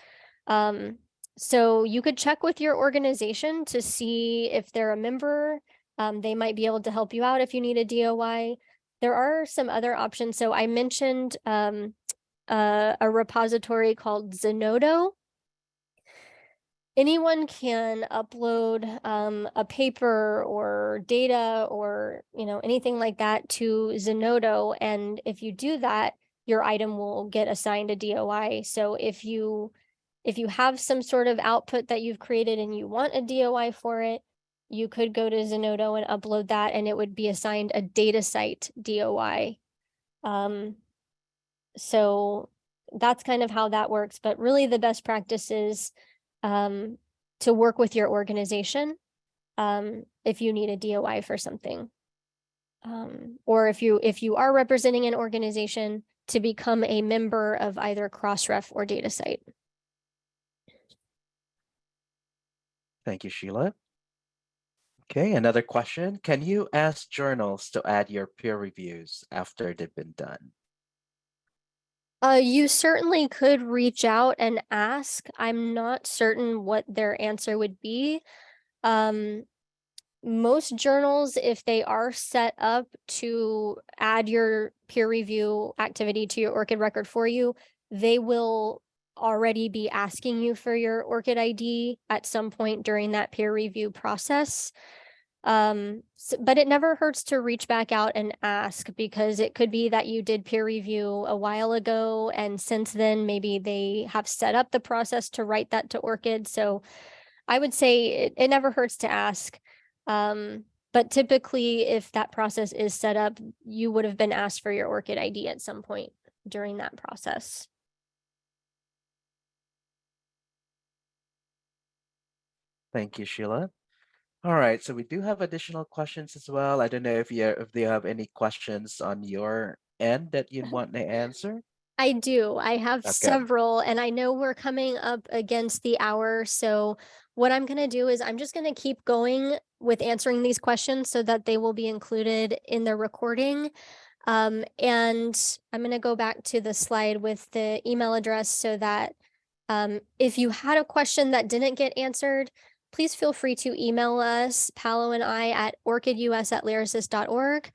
So you could check with your organization to see if they're a member. They might be able to help you out if you need a DOI. There are some other options. So I mentioned a repository called Zenodo. Anyone can upload a paper or data or anything like that to Zenodo, and if you do that, your item will get assigned a DOI. So if you If you have some sort of output that you've created and you want a DOI for it, you could go to Zenodo and upload that, and it would be assigned a DataCite DOI. So that's kind of how that works. But really the best practice is to work with your organization if you need a DOI for something. Or if you are representing an organization, to become a member of either Crossref or DataCite. Thank you, Sheila. Okay, another question. Can you ask journals to add your peer reviews after they've been done? You certainly could reach out and ask. I'm not certain what their answer would be. Most journals, if they are set up to add your peer review activity to your ORCID record for you, they will already be asking you for your ORCID ID at some point during that peer review process. But it never hurts to reach back out and ask, because it could be that you did peer review a while ago, and since then maybe they have set up the process to write that to ORCID. So I would say it never hurts to ask. But typically, if that process is set up, you would have been asked for your ORCID ID at some point during that process. Thank you, Sheila. All right, so we do have additional questions as well. I don't know if you have any questions on your end that you'd want to answer. I do. I have Okay. several, and I know we're coming up against the hour. So what I'm going to do is I'm just going to keep going with answering these questions so that they will be included in the recording. And I'm going to go back to the slide with the email address so that if you had a question that didn't get answered, please feel free to email us, Paolo and I, at orcidus@lyrasis.org.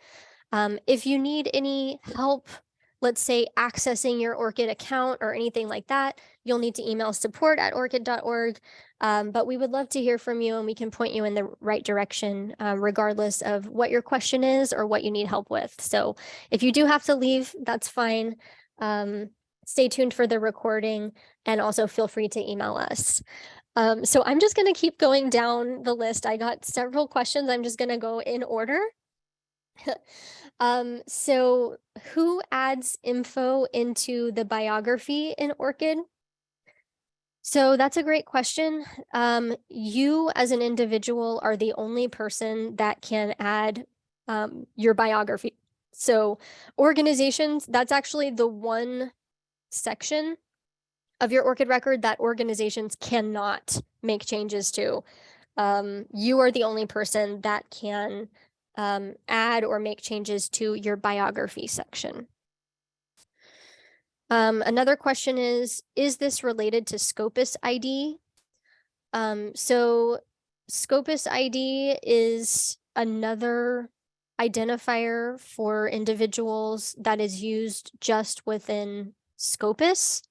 If you need any help, let's say accessing your ORCID account or anything like that, you'll need to email support@orcid.org. But we would love to hear from you, and we can point you in the right direction, regardless of what your question is or what you need help with. So if you do have to leave, that's fine. Stay tuned for the recording, and also feel free to email us. So I'm just going to keep going down the list. I got several questions. I'm just going to go in order. So who adds info into the biography in ORCID? So that's a great question. You as an individual are the only person that can add your biography. So organizations, that's actually the one section of your ORCID record that organizations cannot make changes to. You are the only person that can add or make changes to your biography section. Another question is this related to Scopus ID? So Scopus ID is another identifier for individuals that is used just within Scopus.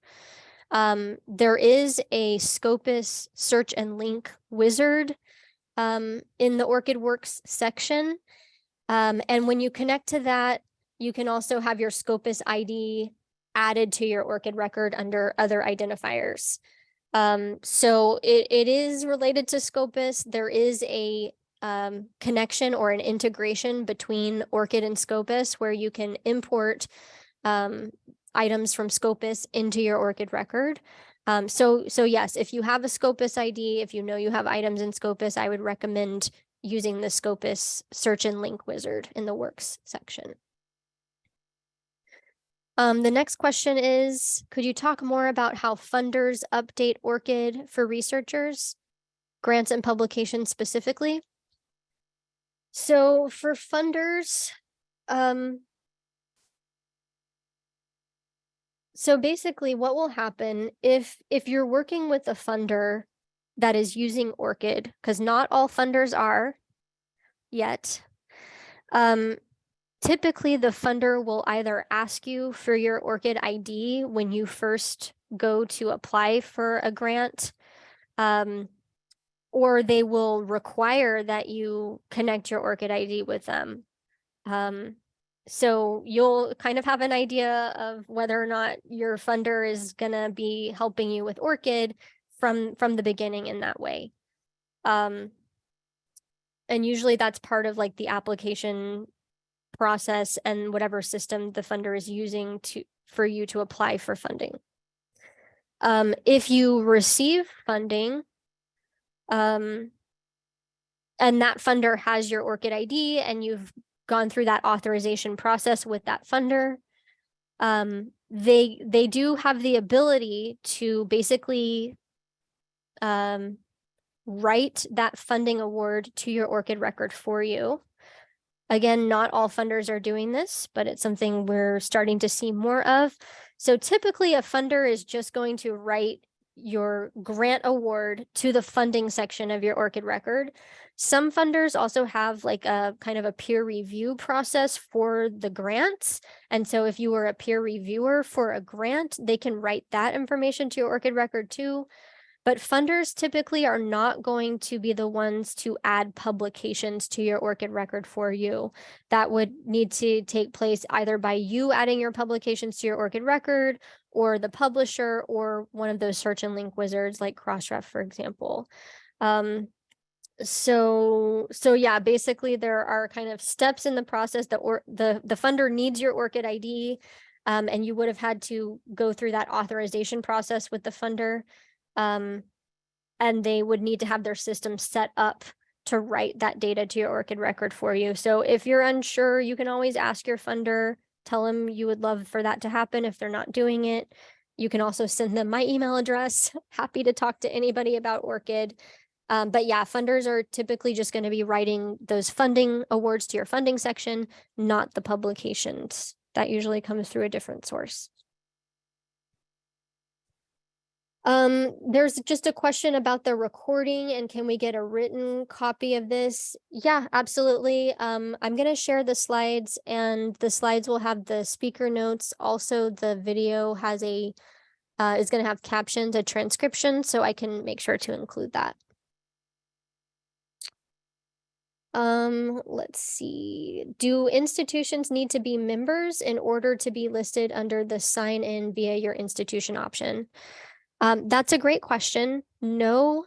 There is a Scopus search and link wizard in the ORCID Works section. And when you connect to that, you can also have your Scopus ID added to your ORCID record under other identifiers. So it is related to Scopus. There is a connection or an integration between ORCID and Scopus where you can import items from Scopus into your ORCID record. So yes, if you have a Scopus ID, if you know you have items in Scopus, I would recommend using the Scopus search and link wizard in the works section. The next question is, could you talk more about how funders update ORCID for researchers, grants and publications specifically? So for funders, so basically what will happen if you're working with a funder that is using ORCID, because not all funders are yet, typically the funder will either ask you for your ORCID ID when you first go to apply for a grant, or they will require that you connect your ORCID ID with them. So you'll kind of have an idea of whether or not your funder is going to be helping you with ORCID from the beginning in that way. And usually that's part of like the application process and whatever system the funder is using for you to apply for funding. If you receive funding, and that funder has your ORCID ID and you've gone through that authorization process with that funder, they do have the ability to basically write that funding award to your ORCID record for you. Again, not all funders are doing this, but it's something we're starting to see more of. So typically a funder is just going to write your grant award to the funding section of your ORCID record. Some funders also have like a kind of a peer review process for the grants. And so if you were a peer reviewer for a grant, they can write that information to your ORCID record too. But funders typically are not going to be the ones to add publications to your ORCID record for you. That would need to take place either by you adding your publications to your ORCID record, or the publisher, or one of those search and link wizards like Crossref, for example. So yeah, basically there are kind of steps in the process that the funder needs your ORCID ID, and you would have had to go through that authorization process with the funder. And they would need to have their system set up to write that data to your ORCID record for you. So if you're unsure, you can always ask your funder, tell them you would love for that to happen if they're not doing it. You can also send them my email address. Happy to talk to anybody about ORCID. But yeah, funders are typically just going to be writing those funding awards to your funding section, not the publications. That usually comes through a different source. There's just a question about the recording and can we get a written copy of this? Yeah, absolutely. I'm going to share the slides, and the slides will have the speaker notes. Also, the video has is going to have captions, a transcription, so I can make sure to include that. Let's see. Do institutions need to be members in order to be listed under the sign in via your institution option? That's a great question. No,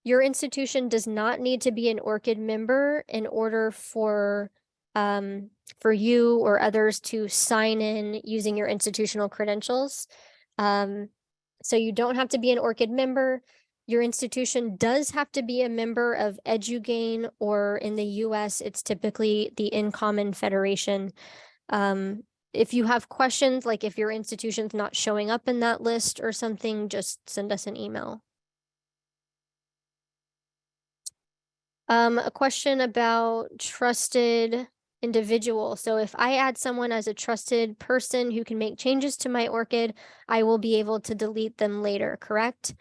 your institution does not need to be an ORCID member in order for you or others to sign in using your institutional credentials. So you don't have to be an ORCID member. Your institution does have to be a member of EduGain, or in the US, it's typically the InCommon Federation. If you have questions, like if your institution's not showing up in that list or something, just send us an email. A question about trusted individual. So if I add someone as a trusted person who can make changes to my ORCID, I will be able to delete them later, correct?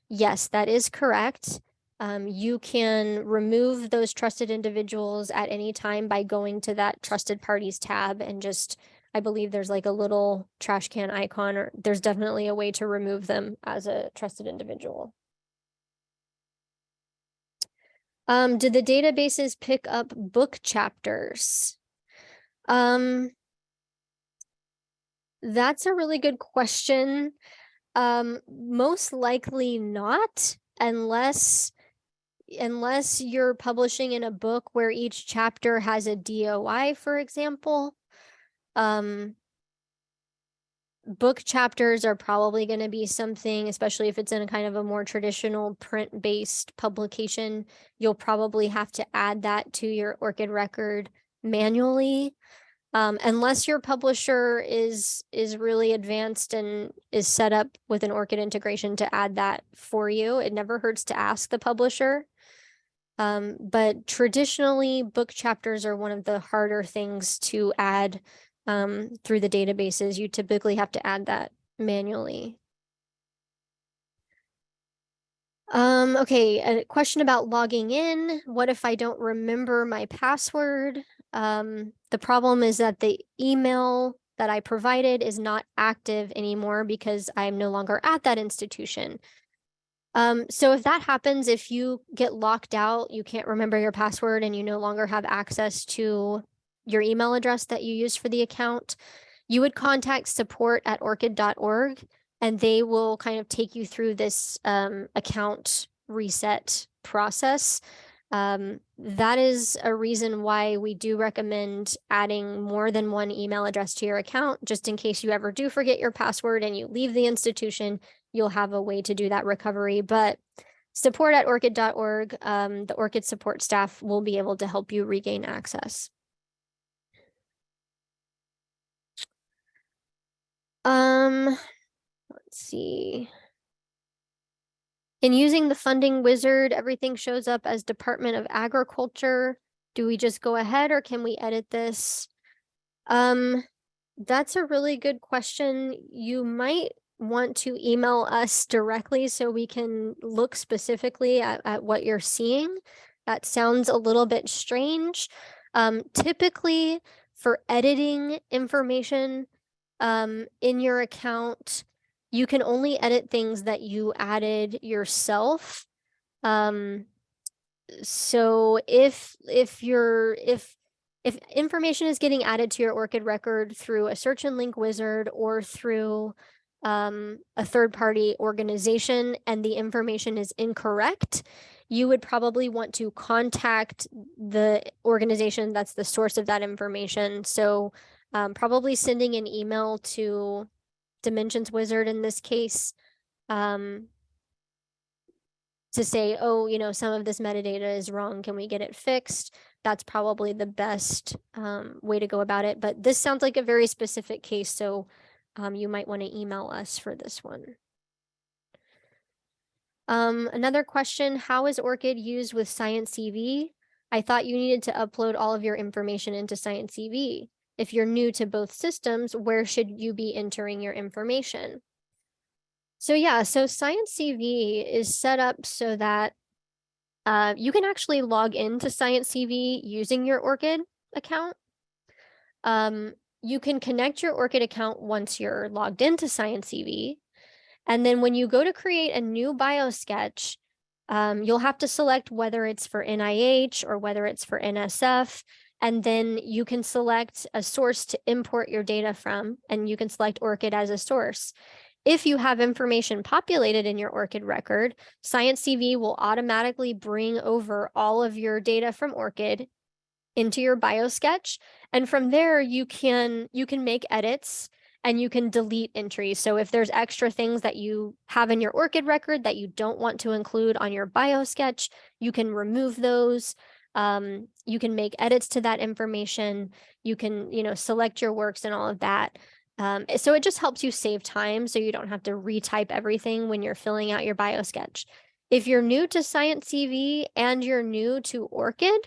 Yes, that is correct. You can remove those trusted individuals at any time by going to that trusted parties tab and just, I believe there's like a little trash can icon, or there's definitely a way to remove them as a trusted individual. Did the databases pick up book chapters? That's a really good question. Most likely not, unless you're publishing in a book where each chapter has a DOI, for example. Book chapters are probably going to be something, especially if it's in a kind of a more traditional print-based publication, you'll probably have to add that to your ORCID record manually. Unless your publisher is really advanced and is set up with an ORCID integration to add that for you, it never hurts to ask the publisher. But traditionally, book chapters are one of the harder things to add through the databases. You typically have to add that manually. Okay, a question about logging in. What if I don't remember my password? The problem is that the email that I provided is not active anymore because I'm no longer at that institution. So if that happens, if you get locked out, you can't remember your password and you no longer have access to your email address that you use for the account, you would contact support@orcid.org, and they will kind of take you through this account reset process. That is a reason why we do recommend adding more than one email address to your account, just in case you ever do forget your password and you leave the institution, you'll have a way to do that recovery. But support@orcid.org, the ORCID support staff will be able to help you regain access. Let's see. In using the funding wizard, everything shows up as Department of Agriculture. Do we just go ahead or can we edit this? That's a really good question. You might want to email us directly so we can look specifically at what you're seeing. That sounds a little bit strange. Typically, for editing information in your account, you can only edit things that you added yourself. So if information is getting added to your ORCID record through a search and link wizard or through a third-party organization and the information is incorrect, you would probably want to contact the organization that's the source of that information. So probably sending an email to Dimensions Wizard in this case, to say, oh, some of this metadata is wrong. Can we get it fixed? That's probably the best way to go about it. But this sounds like a very specific case, so you might want to email us for this one. Another question, how is ORCID used with Science CV? I thought you needed to upload all of your information into Science CV. If you're new to both systems, where should you be entering your information? So yeah, so Science CV is set up so that you can actually log into Science CV using your ORCID account. You can connect your ORCID account once you're logged into Science CV. And then when you go to create a new biosketch, you'll have to select whether it's for NIH or whether it's for NSF. And then you can select a source to import your data from, and you can select ORCID as a source. If you have information populated in your ORCID record, Science CV will automatically bring over all of your data from ORCID into your biosketch. And from there, you can make edits and you can delete entries. So if there's extra things that you have in your ORCID record that you don't want to include on your biosketch, you can remove those. You can make edits to that information. You can, select your works and all of that. So it just helps you save time so you don't have to retype everything when you're filling out your biosketch. If you're new to Science CV and you're new to ORCID,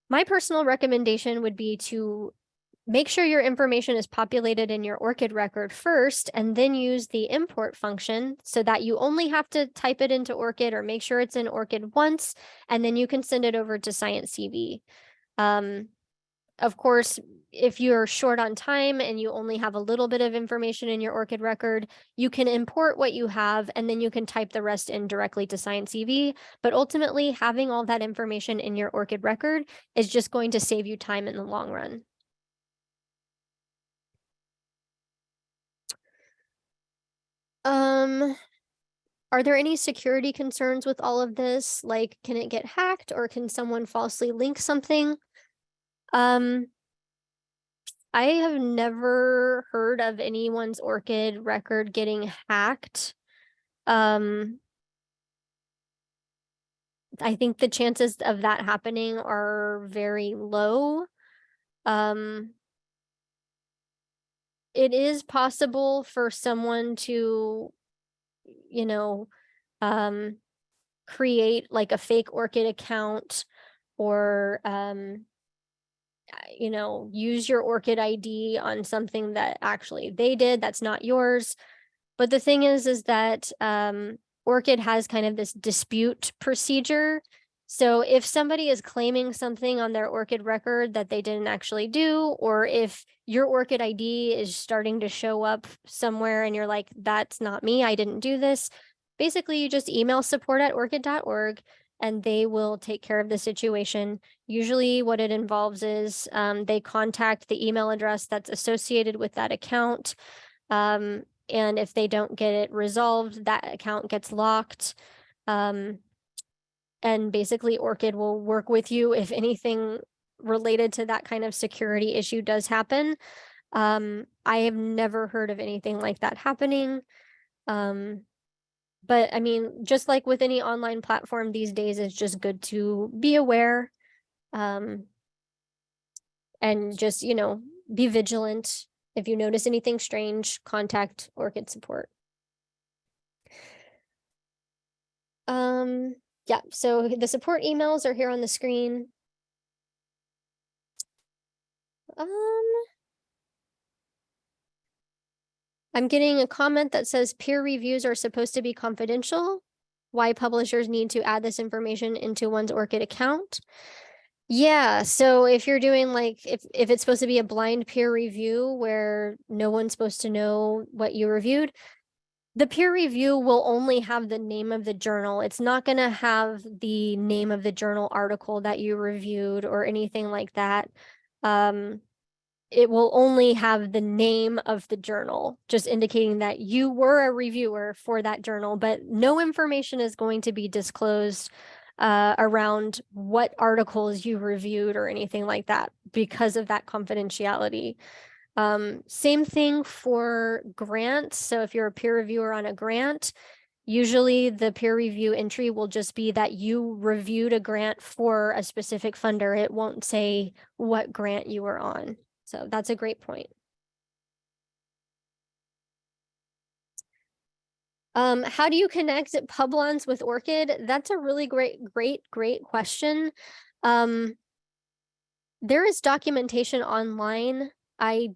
my personal recommendation would be to make sure your information is populated in your ORCID record first, and then use the import function so that you only have to type it into ORCID or make sure it's in ORCID once, and then you can send it over to Science CV. Of course, if you're short on time and you only have a little bit of information in your ORCID record, you can import what you have and then you can type the rest in directly to Science CV. But ultimately, having all that information in your ORCID record is just going to save you time in the long run. Are there any security concerns with all of this? Like, can it get hacked or can someone falsely link something? I have never heard of anyone's ORCID record getting hacked. I think the chances of that happening are very low. It is possible for someone to, create like a fake ORCID account or, use your ORCID ID on something that actually they did that's not yours. But the thing is that ORCID has kind of this dispute procedure. So if somebody is claiming something on their ORCID record that they didn't actually do, or if your ORCID ID is starting to show up somewhere and you're like, that's not me, I didn't do this. Basically, you just email support@orcid.org. and they will take care of the situation. Usually what it involves is they contact the email address that's associated with that account. And if they don't get it resolved, that account gets locked. And basically ORCID will work with you if anything related to that kind of security issue does happen. I have never heard of anything like that happening. But I mean, just like with any online platform these days, it's just good to be aware, and just, be vigilant. If you notice anything strange, contact ORCID support. Yeah, so the support emails are here on the screen. I'm getting a comment that says peer reviews are supposed to be confidential. Why publishers need to add this information into one's ORCID account. Yeah, so if you're doing if it's supposed to be a blind peer review where no one's supposed to know what you reviewed, the peer review will only have the name of the journal. It's not going to have the name of the journal article that you reviewed or anything like that. It will only have the name of the journal, just indicating that you were a reviewer for that journal, but no information is going to be disclosed around what articles you reviewed or anything like that because of that confidentiality. Same thing for grants. So if you're a peer reviewer on a grant, usually the peer review entry will just be that you reviewed a grant for a specific funder. It won't say what grant you were on. So that's a great point. How do you connect Publons with ORCID? That's a really great question. There is documentation online. I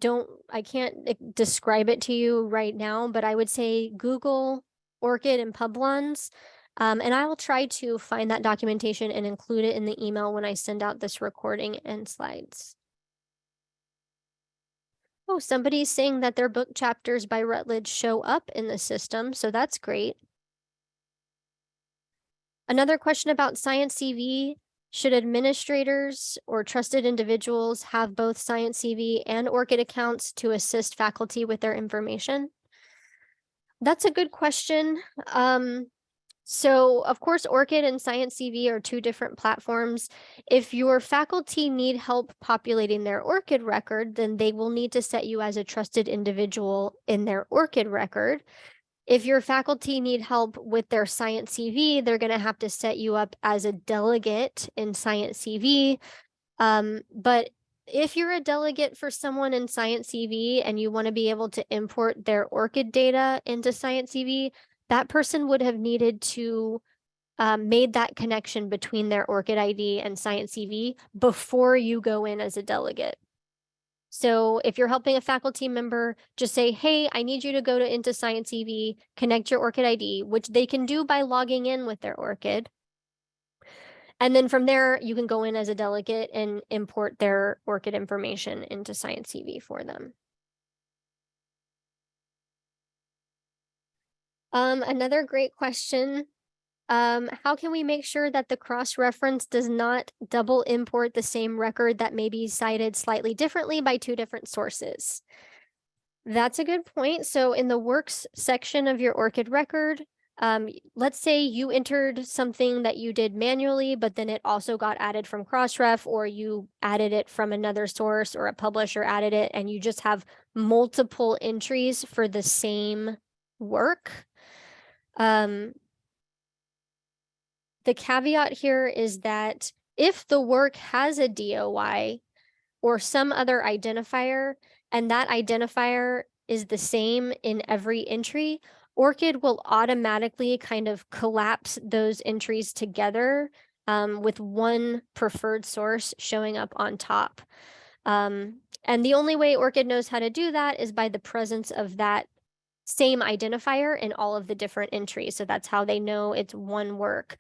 can't describe it to you right now, but I would say Google ORCID and Publons. And I will try to find that documentation and include it in the email when I send out this recording and slides. Oh, somebody's saying that their book chapters by Routledge show up in the system, so that's great. Another question about Science CV. Should administrators or trusted individuals have both Science CV and ORCID accounts to assist faculty with their information? That's a good question. So of course, ORCID and Science CV are two different platforms. If your faculty need help populating their ORCID record, then they will need to set you as a trusted individual in their ORCID record. If your faculty need help with their Science CV, they're going to have to set you up as a delegate in Science CV. But if you're a delegate for someone in Science CV and you want to be able to import their ORCID data into Science CV, that person would have needed to made that connection between their ORCID ID and Science CV before you go in as a delegate. So if you're helping a faculty member, just say, hey, I need you to go into Science CV, connect your ORCID ID, which they can do by logging in with their ORCID. And then from there, you can go in as a delegate and import their ORCID information into Science CV for them. Another great question. How can we make sure that the cross-reference does not double import the same record that may be cited slightly differently by two different sources? That's a good point. So in the works section of your ORCID record, let's say you entered something that you did manually, but then it also got added from Crossref, or you added it from another source or a publisher added it, and you just have multiple entries for the same work. The caveat here is that if the work has a DOI or some other identifier, and that identifier is the same in every entry, ORCID will automatically kind of collapse those entries together with one preferred source showing up on top. And the only way ORCID knows how to do that is by the presence of that same identifier in all of the different entries. So that's how they know it's one work.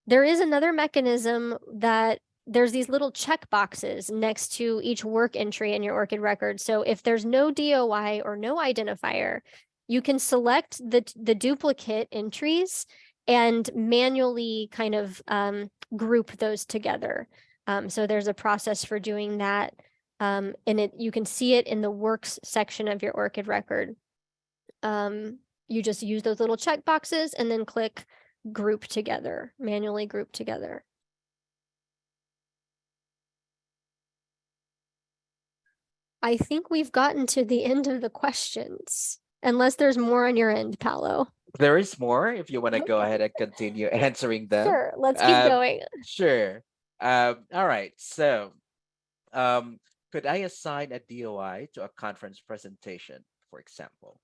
There is another mechanism that there's these little check boxes next to each work entry in your ORCID record. So if there's no DOI or no identifier, you can select the duplicate entries and manually kind of group those together. So there's a process for doing that. And you can see it in the works section of your ORCID record. You just use those little check boxes and then click group together, manually group together. I think we've gotten to the end of the questions, unless there's more on your end, Paolo. There is more if you want to go ahead and continue answering them. Sure, let's keep going. Sure. All right. So, could I assign a DOI to a conference presentation, for example?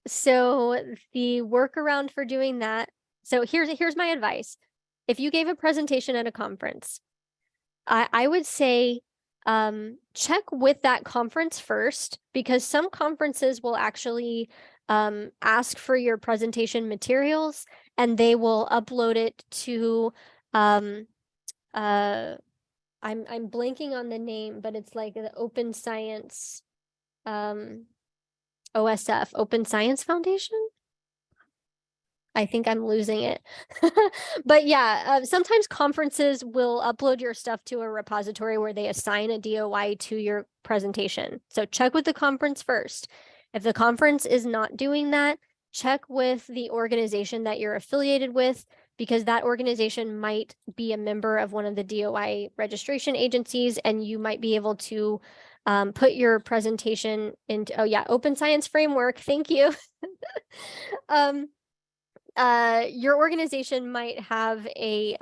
So the workaround for doing that, so here's my advice. If you gave a presentation at a conference, I would say check with that conference first, because some conferences will actually ask for your presentation materials and they will upload it to I'm blanking on the name, but it's like the Open Science OSF, Open Science Foundation. I think I'm losing it. But yeah, sometimes conferences will upload your stuff to a repository where they assign a DOI to your presentation. So check with the conference first. If the conference is not doing that, check with the organization that you're affiliated with, because that organization might be a member of one of the DOI registration agencies, and you might be able to put your presentation into, oh yeah, Open Science Framework, thank you. Your organization might have a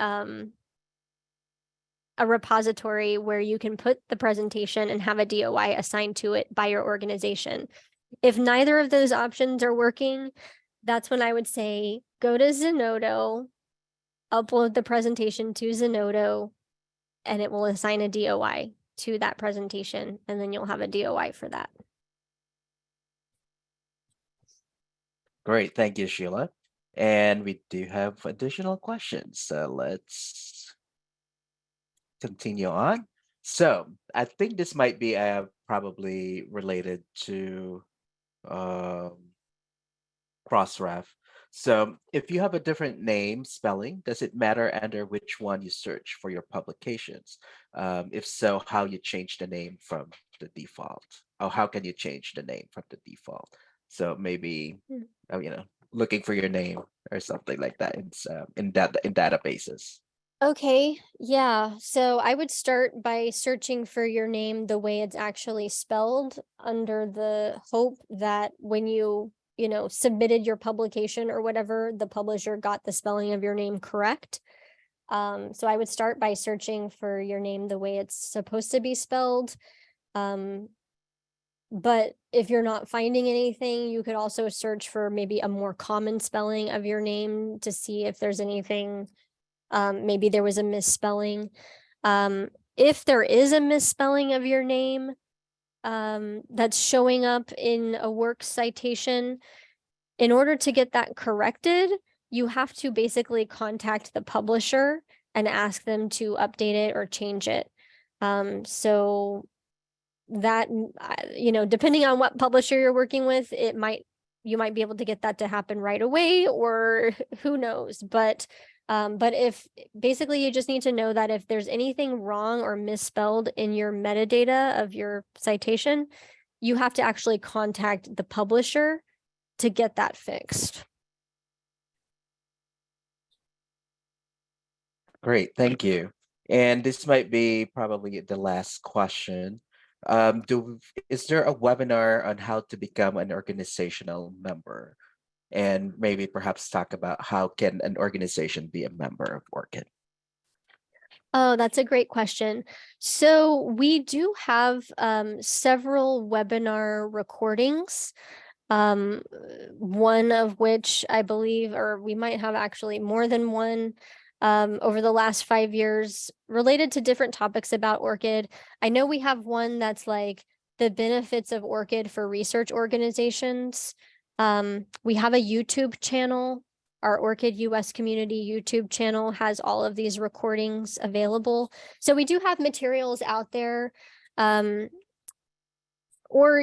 repository where you can put the presentation and have a DOI assigned to it by your organization. If neither of those options are working, that's when I would say go to Zenodo, upload the presentation to Zenodo, and it will assign a DOI to that presentation, and then you'll have a DOI for that. Great, thank you, Sheila. And we do have additional questions, so let's continue on. So I think this might be probably related to Crossref. So if you have a different name spelling, does it matter under which one you search for your publications? If so, how you change the name from the default? Or how can you change the name from the default? So maybe, looking for your name or something like that in databases. Okay, yeah. So I would start by searching for your name the way it's actually spelled, under the hope that when you submitted your publication or whatever, the publisher got the spelling of your name correct. So I would start by searching for your name the way it's supposed to be spelled. But if you're not finding anything, you could also search for maybe a more common spelling of your name to see if there's anything, maybe there was a misspelling. If there is a misspelling of your name, that's showing up in a work citation, in order to get that corrected, you have to basically contact the publisher and ask them to update it or change it. So that, depending on what publisher you're working with, you might be able to get that to happen right away, or who knows. But if basically you just need to know that if there's anything wrong or misspelled in your metadata of your citation, you have to actually contact the publisher to get that fixed. Great, thank you. And this might be probably the last question. Is there a webinar on how to become an organizational member? And maybe perhaps talk about how can an organization be a member of ORCID? Oh, that's a great question. So we do have several webinar recordings, one of which I believe, or we might have actually more than one, over the last 5 years related to different topics about ORCID. I know we have one that's like the benefits of ORCID for research organizations. We have a YouTube channel. Our ORCID US Community YouTube channel has all of these recordings available. So we do have materials out there. Or,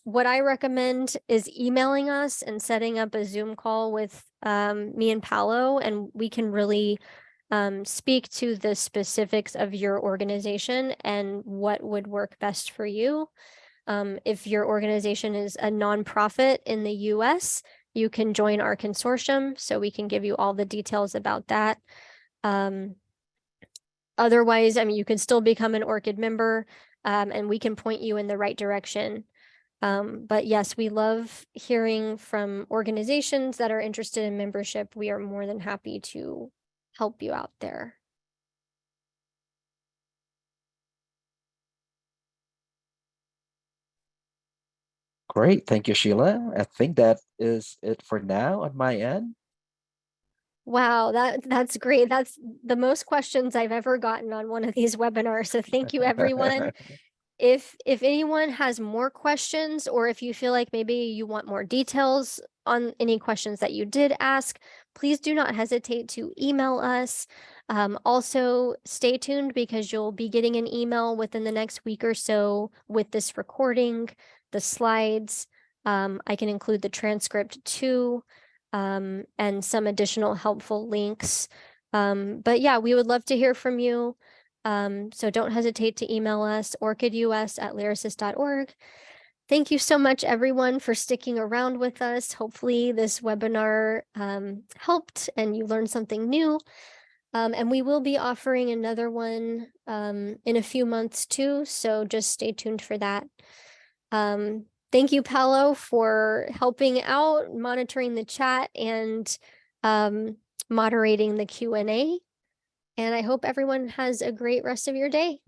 what I recommend is emailing us and setting up a Zoom call with me and Paolo, and we can really speak to the specifics of your organization and what would work best for you. If your organization is a nonprofit in the US, you can join our consortium, so we can give you all the details about that. Otherwise, you can still become an ORCID member, and we can point you in the right direction. But yes, we love hearing from organizations that are interested in membership. We are more than happy to help you out there. Great. Thank you, Sheila. I think that is it for now on my end. Wow, that's great. That's the most questions I've ever gotten on one of these webinars. So thank you, everyone. If anyone has more questions, or if you feel like maybe you want more details on any questions that you did ask, please do not hesitate to email us. Also, stay tuned, because you'll be getting an email within the next week or so with this recording, the slides. I can include the transcript too, and some additional helpful links. But yeah, we would love to hear from you. So don't hesitate to email us, orcidus@lyrasis.org. Thank you so much, everyone, for sticking around with us. Hopefully this webinar helped and you learned something new. And we will be offering another one in a few months too, so just stay tuned for that. Thank you, Paolo, for helping out, monitoring the chat, and moderating the Q&A. And I hope everyone has a great rest of your day.